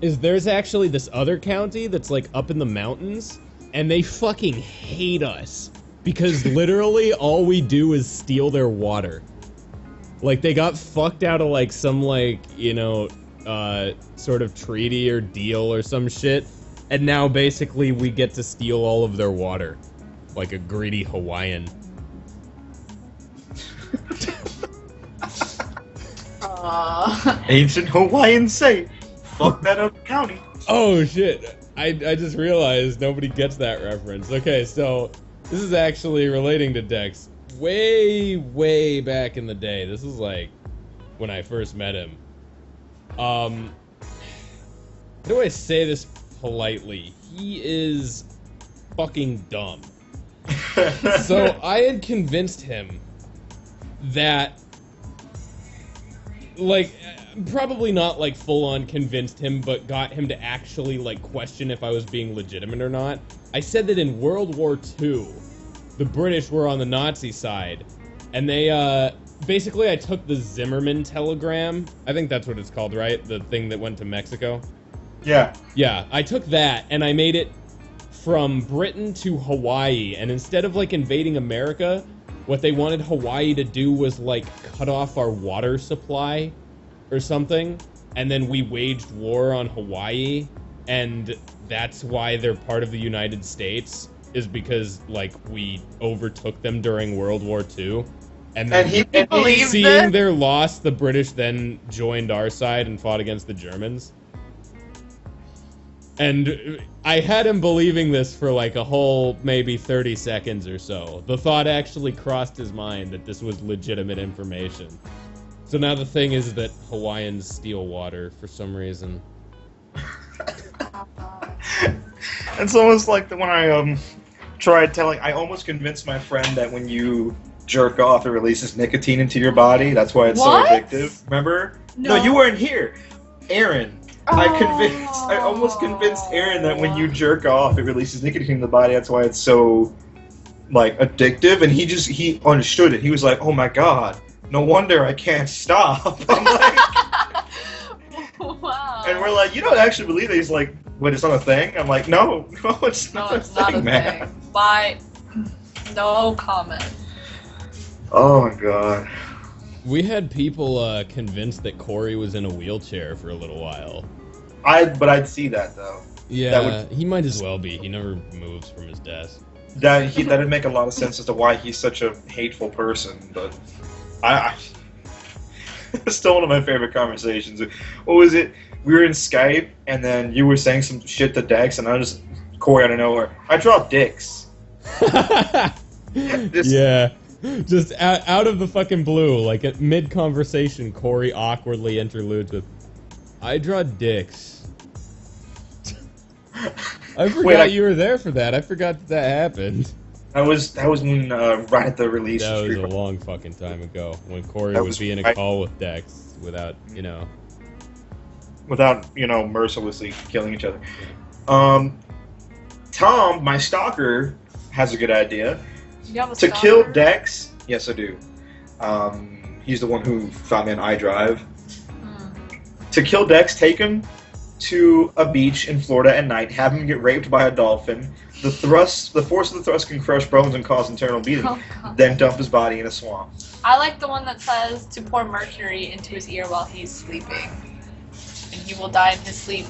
is there's actually this other county that's like up in the mountains, and they fucking hate us because literally all we do is steal their water. Like, they got fucked out of like some like, you know, sort of treaty or deal or some shit, and now basically we get to steal all of their water, like a greedy Hawaiian. Ancient Hawaiian say, fuck that other county. Oh shit, I just realized nobody gets that reference. Okay, so this is actually relating to Dex. Way back in the day. This is like when I first met him. How do I say this politely? He is fucking dumb. So I had convinced him that, like, probably not like full on convinced him, but got him to actually like question if I was being legitimate or not. I said that in World War II, the British were on the Nazi side, and they basically I took the Zimmerman telegram. I think that's what it's called, right? The thing that went to Mexico. Yeah. Yeah, I took that and I made it from Britain to Hawaii, and instead of like invading America, what they wanted Hawaii to do was like cut off our water supply or something, and then we waged war on Hawaii, and that's why they're part of the United States, is because like we overtook them during World War II. And then and believe seeing this? their loss, the British then joined our side and fought against the Germans. And I had him believing this for like a whole maybe 30 seconds or so. The thought actually crossed his mind that this was legitimate information. So now the thing is that Hawaiians steal water for some reason. It's almost like when I tried telling. I almost convinced my friend that when you jerk off, it releases nicotine into your body. That's why it's What? so addictive. Remember? No, you weren't here, Aaron. I almost convinced Aaron that when you jerk off, it releases nicotine in the body. That's why it's so, like, addictive. And he understood it. He was like, "Oh my god, no wonder I can't stop." I'm like, Wow. and we're like, "You don't actually believe it?" He's like, "Wait, it's not a thing?" I'm like, "No, it's No, not it's not a man." thing. Bye. No comment. Oh my god. We had people convinced that Corey was in a wheelchair for a little while. But I'd see that though. Yeah, he might as well be. He never moves from his desk. That'd make a lot of sense as to why he's such a hateful person. But I it's still one of my favorite conversations. What was it? We were in Skype, and then you were saying some shit to Dex, and Corey out of nowhere, I draw dicks. Yeah. Just out of the fucking blue, like at mid-conversation, Corey awkwardly interludes with, I draw dicks. I forgot you were there for that. I forgot that happened. That was when right at the release. That of was a Street long fucking time ago, when Corey would be in a call with Dex without, without, mercilessly killing each other. Tom, my stalker, has a good idea. You have a To stalker? kill Dex, yes I do. He's the one who found me on iDrive. To kill Dex, take him to a beach in Florida at night, have him get raped by a dolphin. The force of the thrust can crush bones and cause internal bleeding. Oh, God. Then dump his body in a swamp. I like the one that says to pour mercury into his ear while he's sleeping. And he will die in his sleep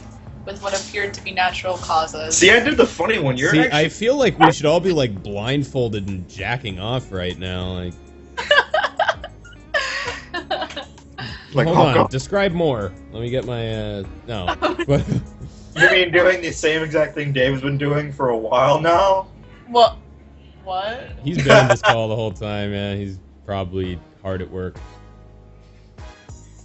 with what appeared to be natural causes. See, I did the funny one. See, I feel like we should all be like blindfolded and jacking off right now. Hold on, God. describe more. Let me get my no. You mean doing the same exact thing Dave's been doing for a while now? What? He's been on this call the whole time, man. He's probably hard at work.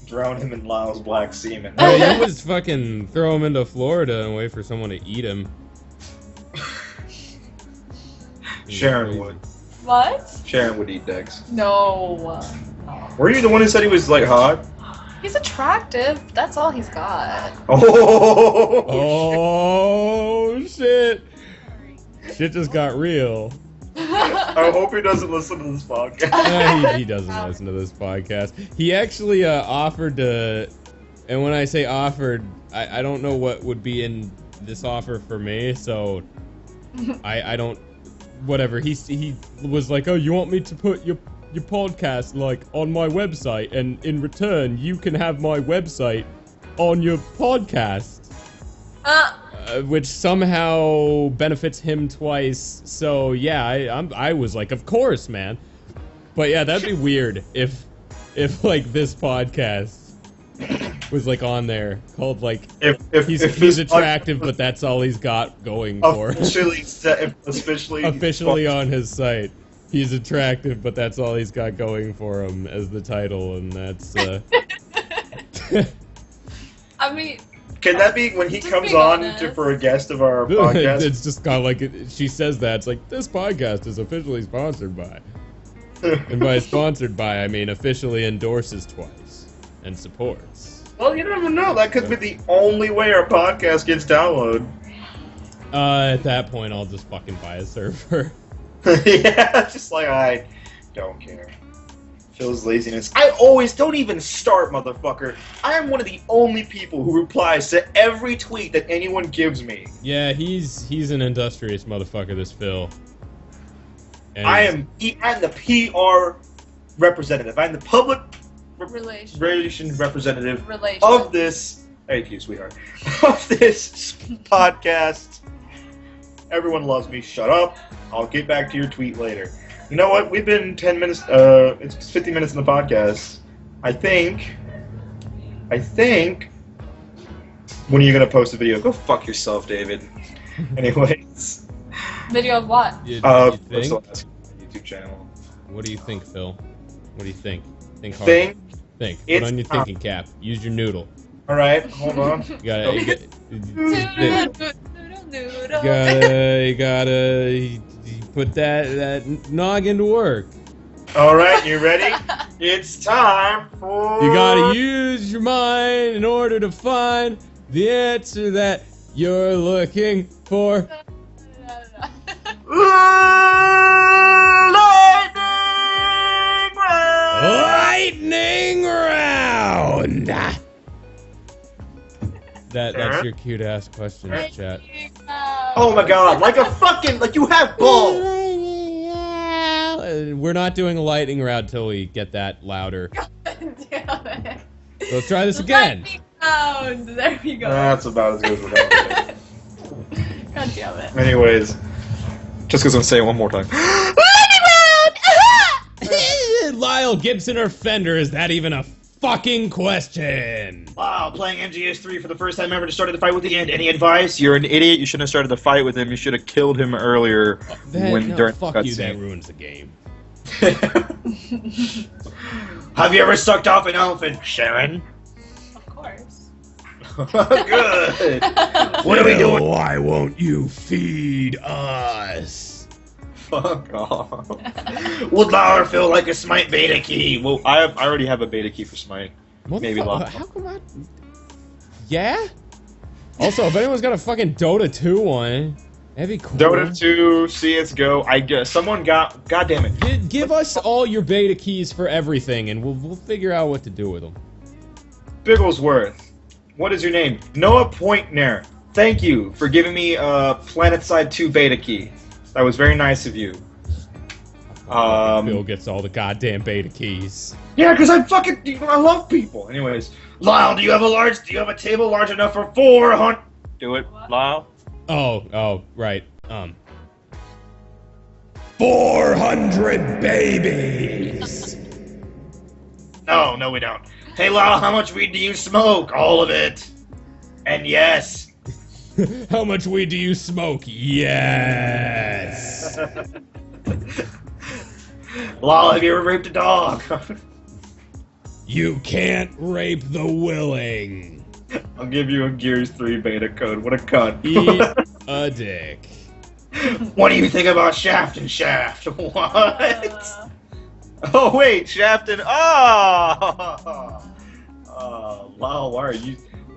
Drown him in Lyle's black semen. Yeah, you just fucking throw him into Florida and wait for someone to eat him. Sharon would. What? Sharon would eat Dex. No. Were you the one who said he was like hot? He's attractive. That's all he's got. Oh. Oh shit! Shit just got real. I hope he doesn't listen to this podcast. He doesn't listen to this podcast. He actually offered to, and when I say offered, I don't know what would be in this offer for me, so I don't, whatever. He was like, oh, you want me to put your podcast like on my website, and in return you can have my website on your podcast. Which somehow benefits him twice. So yeah, I was like, of course, man. But yeah, that'd be weird if like this podcast was like on there called like if he's attractive, but that's all he's got going for. Officially on his site. He's attractive, but that's all he's got going for him as the title, and that's I mean, can that be when he Just comes being on honest. for a guest of our podcast? It's just kind of like she says that. It's like, this podcast is officially sponsored by. And by sponsored by, I mean officially endorses twice and supports. Well, you never know. That could be the only way our podcast gets downloaded. At that point, I'll just fucking buy a server. Yeah, just like I don't care. Phil's laziness. I always don't even start, motherfucker. I am one of the only people who replies to every tweet that anyone gives me. Yeah, he's an industrious motherfucker, this Phil. And I'm the PR representative. I'm the public relations representative of this. Thank you, sweetheart. Of this podcast. Everyone loves me. Shut up. I'll get back to your tweet later. You know what? We've been 10 minutes. It's 50 minutes in the podcast. I think. When are you gonna post a video? Go fuck yourself, David. Anyways. Video of what? You First think? I'll ask my YouTube channel. What do you think, Phil? What do you think? Think hard. Think. Think. Put It's on your thinking cap. Use your noodle. All right. Hold on. You gotta put that noggin to work. All right. You ready? It's time for. You gotta use your mind in order to find the answer that you're looking for. Lightning round. Lightning round. That's your cute ass question, chat. Oh my god! Like you have balls. We're not doing a lightning round till we get that louder. Damn it. So let's try this again. Lightning round. There we go. That's about as good as we're gonna God damn it. do. Anyways, just because I'm saying it one more time. Lyle Gibson or Fender? Is that even a fucking question? Wow, playing MGS3 for the first time ever to start the fight with the end. Any advice? You're an idiot. You shouldn't have started the fight with him. You should have killed him earlier. Fuck you. That ruins the game. Have you ever sucked off an elephant, Sharon? Of course. Good. What are we doing? Why won't you feed us? Fuck off. Would Lauer feel like a Smite beta key? Well, I already have a beta key for Smite. Maybe Lyle. Lyle. How come I? Yeah. Also, if anyone's got a fucking Dota 2 one, that'd be cool. Dota 2, CS:GO. I guess someone got. God damn it. Give us all your beta keys for everything, and we'll figure out what to do with them. Bigglesworth. What is your name? Noah Pointner. Thank you for giving me a PlanetSide 2 beta key. That was very nice of you. Bill gets all the goddamn beta keys. Yeah, because I love people. Anyways, Lyle, do you have a table large enough for 400? do it, Lyle. Oh, right. 400 babies. No, we don't. Hey, Lyle, how much weed do you smoke? All of it. And yes. How much weed do you smoke? Yes. Lyle, have you ever raped a dog? You can't rape the willing. I'll give you a Gears 3 beta code. What a cunt. Eat a dick. What do you think about Shaft and Shaft? What? Oh wait, Shaft and wow, why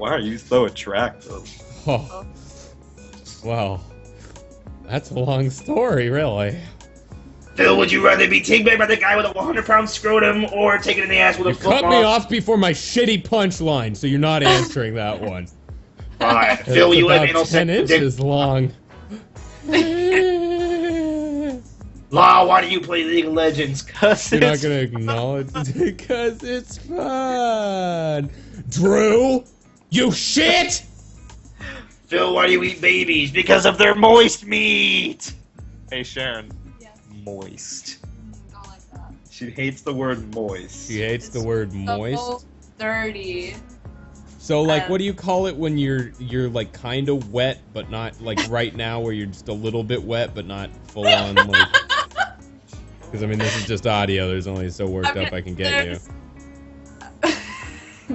are you so attractive? Oh. Well, that's a long story, really. Phil, would you rather be teabagged by the guy with a 100-pound scrotum or taken in the ass with You a foot cut me off before my shitty punchline, so you're not answering that one. Fine. Phil, It's you have about anal 10 sex with inches long. Lyle, why do you play League of Legends? Cause You're not it's gonna acknowledge it because it's fun. Drew, you shit! Phil, why do you eat babies? Because of their moist meat. Hey Sharon, Yes. moist. I don't like that. She hates the word moist. She hates the word moist. So dirty. So like, what do you call it when you're like kind of wet, but not like right now where you're just a little bit wet, but not full on like. Because I mean, this is just audio. There's only so worked up I can get you.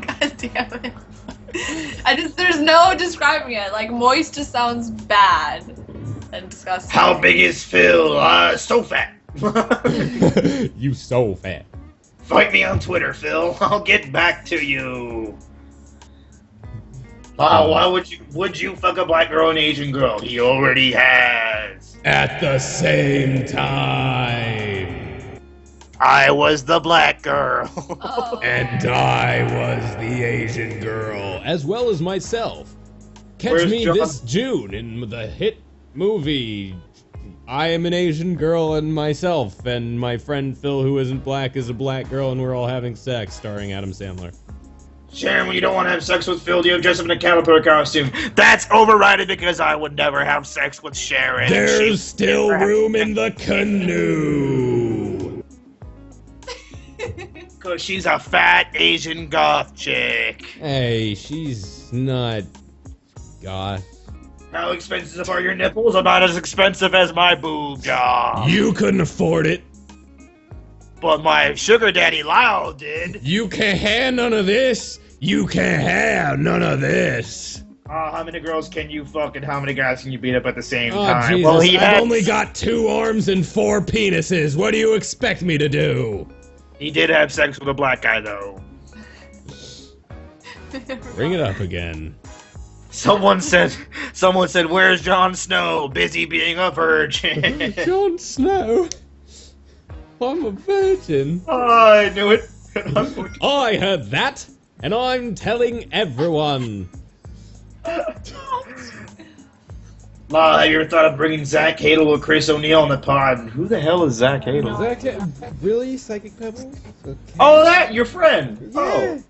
God damn it. There's no describing it. Like, moist just sounds bad and disgusting. How big is Phil? So fat. You so fat. Fight me on Twitter, Phil. I'll get back to you. Why would you fuck a black girl and Asian girl? He already has. At the same time. I was the black girl. Oh. And I was the Asian girl, as well as myself. Catch Where's me John? this June in the hit movie I Am an Asian Girl and Myself, and my friend Phil, who isn't black, is a black girl, and we're all having sex, starring Adam Sandler. Sharon, when you don't want to have sex with Phil, do you dress up in a caterpillar costume? That's overridden because I would never have sex with Sharon. There's She's still never room in the canoe. Cause she's a fat Asian goth chick. Hey, she's not goth. How expensive are your nipples? About as expensive as my boob job. You couldn't afford it. But my sugar daddy Lyle did. You can't have none of this. You can't have none of this. How many girls can you fuck and how many guys can you beat up at the same Oh, time? Jesus, Well, I've only got 2 arms and 4 penises. What do you expect me to do? He did have sex with a black guy, though. Bring it up again. Someone said, where's Jon Snow? Busy being a virgin. Jon Snow? I'm a virgin. Oh, I knew it. I heard that, and I'm telling everyone. La, have you ever thought of bringing Zach Hadel or Chris O'Neill on the pod? Who the hell is Zach Hadel? Really? Psychic Pebbles? Okay. Oh, that your friend. Yeah. Oh,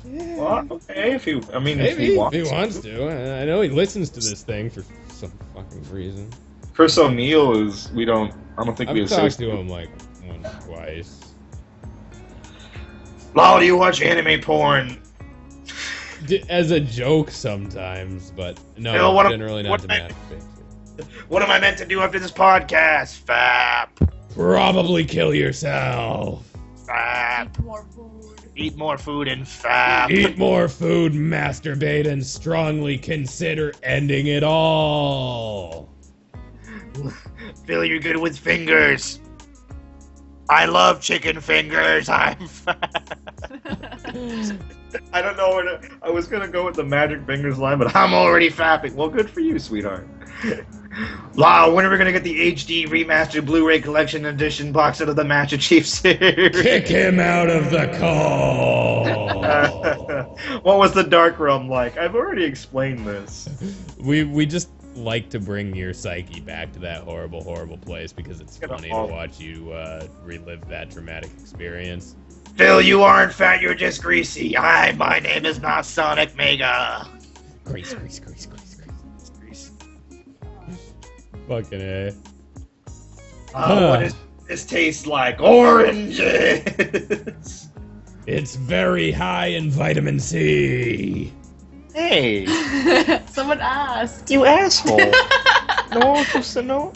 Yeah. well, okay. If he Maybe wants, if he wants to. I know he listens to this thing for some fucking reason. Chris O'Neill is. I don't think we I've talked associate. to him like once, twice. Lol, do you watch anime porn? As a joke sometimes, but no, Phil, what am- generally not what to am I- masturbate. What am I meant to do after this podcast? Fap. Probably kill yourself. Fap. Eat more food. Eat more food and fap. Eat more food, masturbate, and strongly consider ending it all. Phil, you're good with fingers. I love chicken fingers. I'm fat. I don't know where to. I was gonna go with the magic fingers line, but I'm already fapping. Well, good for you, sweetheart. Wow, when are we gonna get the HD remastered Blu-ray collection edition box set of the Master Chief series? Kick him out of the call. What was the Dark Realm like? I've already explained this. We just like to bring your psyche back to that horrible, horrible place because it's Get funny to off. watch you relive that traumatic experience. Phil, you aren't fat, you're just greasy. My name is not Sonic Mega. Grease, grease, grease, grease, grease. Fucking A. What does this taste like? Oranges! It's very high in vitamin C. Hey, Someone asked. you asshole. No, just no.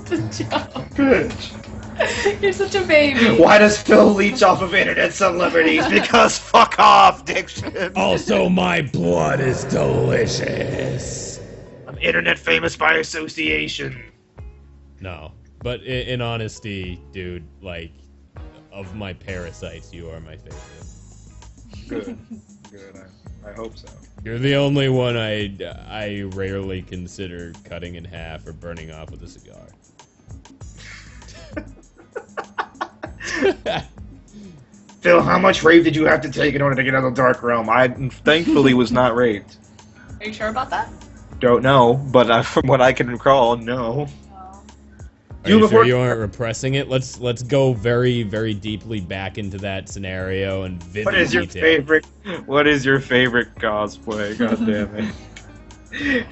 It's a joke. Bitch. You're such a baby. Why does Phil leech off of internet celebrities? Because fuck off, Diction. Also, my blood is delicious. I'm internet famous by association. No, but in honesty, dude, like, of my parasites, you are my favorite. Good. I hope so. You're the only one I rarely consider cutting in half or burning off with a cigar. Phil, how much rape did you have to take in order to get out of the Dark Realm? I thankfully was not raped. Are you sure about that? Don't know, but from what I can recall, no. No. Are you sure you aren't repressing it? Let's go very, very deeply back into that scenario and vivid What is your detail. favorite? What is your favorite cosplay? God damn it!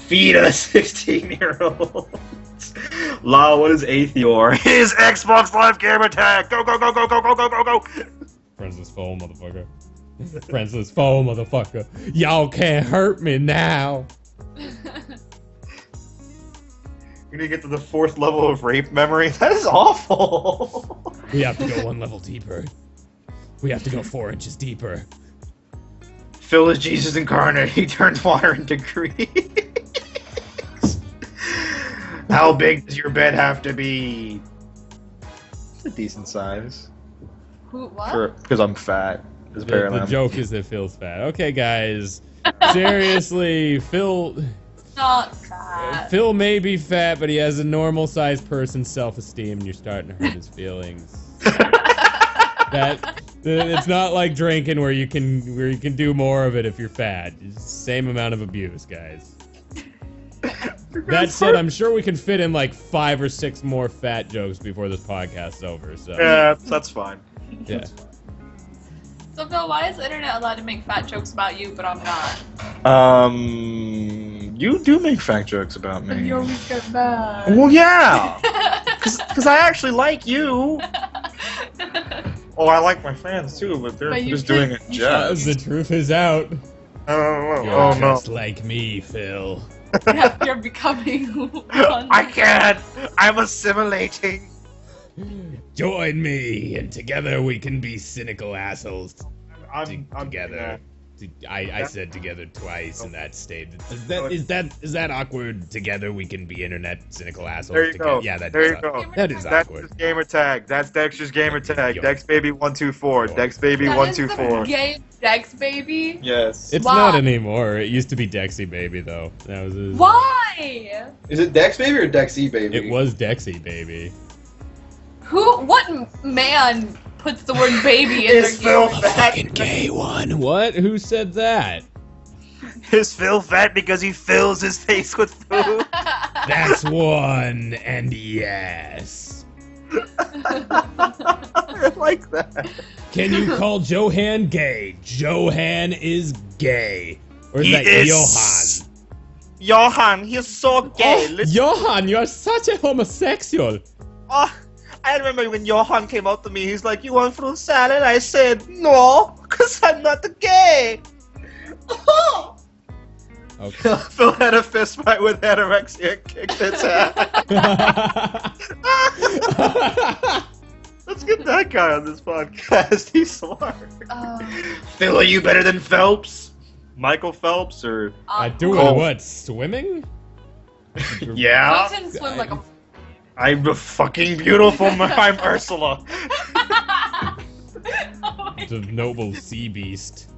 Feed a 16-year-old. La, what is Aethior? His Xbox Live Gamer Tag. Go go go go go go go go go. Princess Foe, motherfucker. Princess Foe, motherfucker. Y'all can't hurt me now. We're gonna get to the 4th level of rape memory. That is awful. We have to go 1 level deeper. We have to go 4 inches deeper. Phil is Jesus incarnate. He turns water into grease. How big does your bed have to be? It's a decent size. Who? What? Because I'm fat. The joke is that Phil's fat. Okay, guys. Seriously, Phil Not fat. Phil may be fat, but he has a normal-sized person's self-esteem, and you're starting to hurt his feelings. It's not like drinking where you can do more of it if you're fat. It's the same amount of abuse, guys. That said, I'm sure we can fit in like 5 or 6 more fat jokes before this podcast's over. So Yeah, that's fine. yeah. So Phil, why is the internet allowed to make fat jokes about you, but I'm not? You do make fat jokes about me. You always get mad. Well, yeah. Because I actually like you. Oh, I like my fans too, but they're But you just doing think- it just. The truth is out. Oh, You're oh no. just like me, Phil. Yeah, you're becoming one. I can't. I'm assimilating. Join me, and together we can be cynical assholes. I'm Together. I said together twice, and that stayed. Is that awkward? Together we can be internet cynical assholes. There you together. go. Yeah, that There is you go. That is That's awkward. his gamer tag. That's Dexter's gamer tag. Yo. DexBaby124. Yo. That is the DexBaby124. gay Dex baby. Yes. It's Why? not anymore. It used to be Dexy Baby, though. That was his, Why? Is it Dex Baby or Dexy Baby? It was Dexy Baby. What man puts the word baby in Is their Phil game? fat? Gay one. What? Who said that? Is Phil fat because he fills his face with food? That's one, and yes. I like that. Can you call Johan gay? Johan is gay. Or is He that is. Johan? Johan, he's so gay. Oh, Listen- Johan, you're such a homosexual. Oh, I remember when Johan came out to me, he's like, "You want fruit salad?" I said, "No, because I'm not gay." Okay. Phil had a fist fight with anorexia and kicked his ass. Let's get that guy on this podcast. He's smart. Phil, are you better than Phelps? Michael Phelps or... I do Cool. what? Swimming? Yeah, Phil can swim like a. I'm a fucking beautiful. I'm Ursula. The noble sea beast.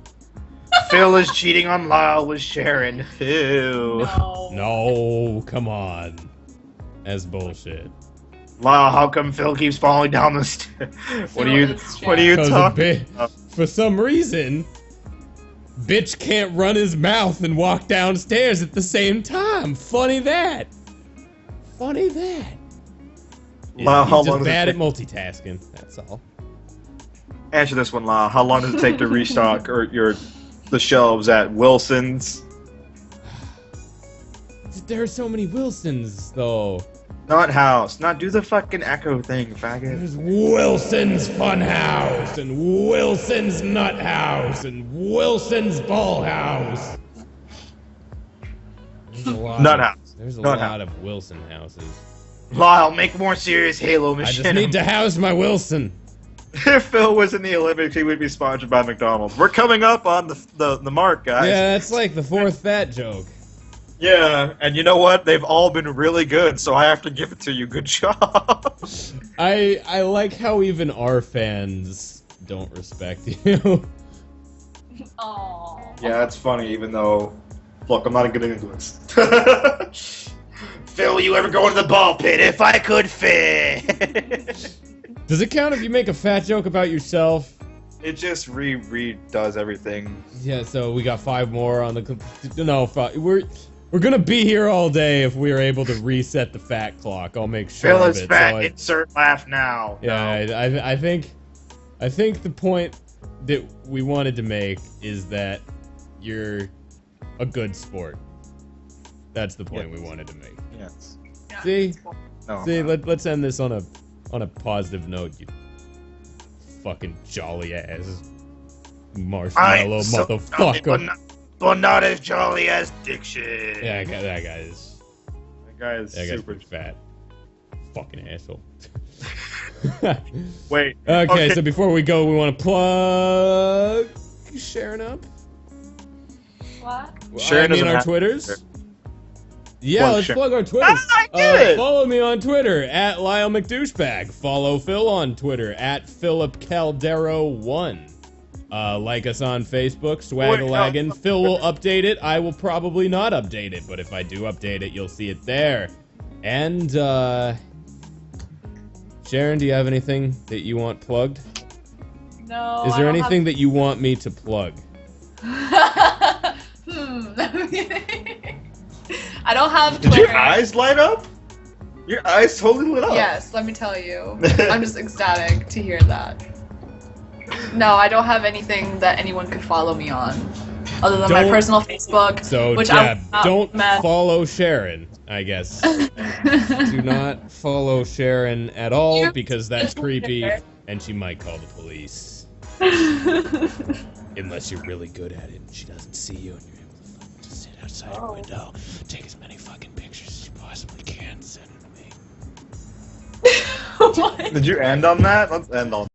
Phil is cheating on Lyle with Sharon. Ew. No. No, come on. That's bullshit. Lyle, how come Phil keeps falling down the stairs? What are you? is What are you Because talking? for some reason, bitch can't run his mouth and walk downstairs at the same time. Funny that. Funny that. Lyle, how He's long just does it bad at take? multitasking. That's all. Answer this one, Lyle. How long does it take to restock the shelves at Wilson's? There are so many Wilsons, though. Not house. Not do the fucking echo thing, faggot. There's Wilson's Funhouse, and Wilson's Nut House, and Wilson's Ball House. There's a lot Nut of- house. There's a Nut lot of Wilson houses. Lyle, make more serious Halo I machine. just need to house my Wilson. If Phil was in the Olympics, he would be sponsored by McDonald's. We're coming up on the mark, guys. Yeah, that's like the fourth fat joke. Yeah, and you know what? They've all been really good, so I have to give it to you. Good job. I like how even our fans don't respect you. Aww. Yeah, it's funny, even though... Look, I'm not a good influence. Phil, you ever go to the ball pit? If I could fit. Does it count if you make a fat joke about yourself? It just redoes everything. Yeah, so we got 5 more on the... No, we're gonna be here all day if we are able to reset the fat clock. I'll make sure Phil of is it. fat. So Insert laugh now. yeah, I think the point that we wanted to make is that you're a good sport. That's the point we wanted to make. Yes. Yeah, See? it's cool. No, See, let's end this on a positive note, you fucking jolly ass marshmallow I'm so motherfucker. But not as jolly as Diction. Yeah, that guy is that guy is super... pretty fat. Fucking asshole. Wait. Okay, so before we go, we want to plug Sharon up. What? Sharon doesn't our have- Twitters. Yeah, Plug let's Sharon. plug our Twitters. I get it! Follow me on Twitter at Lyle McDouchebag. Follow Phil on Twitter at Philip Caldero1. Like us on Facebook, Swaggalaggin. Phil will update it. I will probably not update it, but if I do update it, you'll see it there. And, Sharon, do you have anything that you want plugged? No. Is I there don't anything that you want me to plug? Have... I don't have Did Twitter. your eyes light up? Your eyes totally lit up. Yes, let me tell you. I'm just ecstatic to hear that. No, I don't have anything that anyone could follow me on. Other than my Don't- personal Facebook, So, which yeah, I don't recommend. follow Sharon. I guess. Do not follow Sharon at all because that's creepy, and she might call the police. Unless you're really good at it and she doesn't see you and you're able to fucking just sit outside your window, take as many fucking pictures as you possibly can, send them to me. What? Did you end on that? Let's end on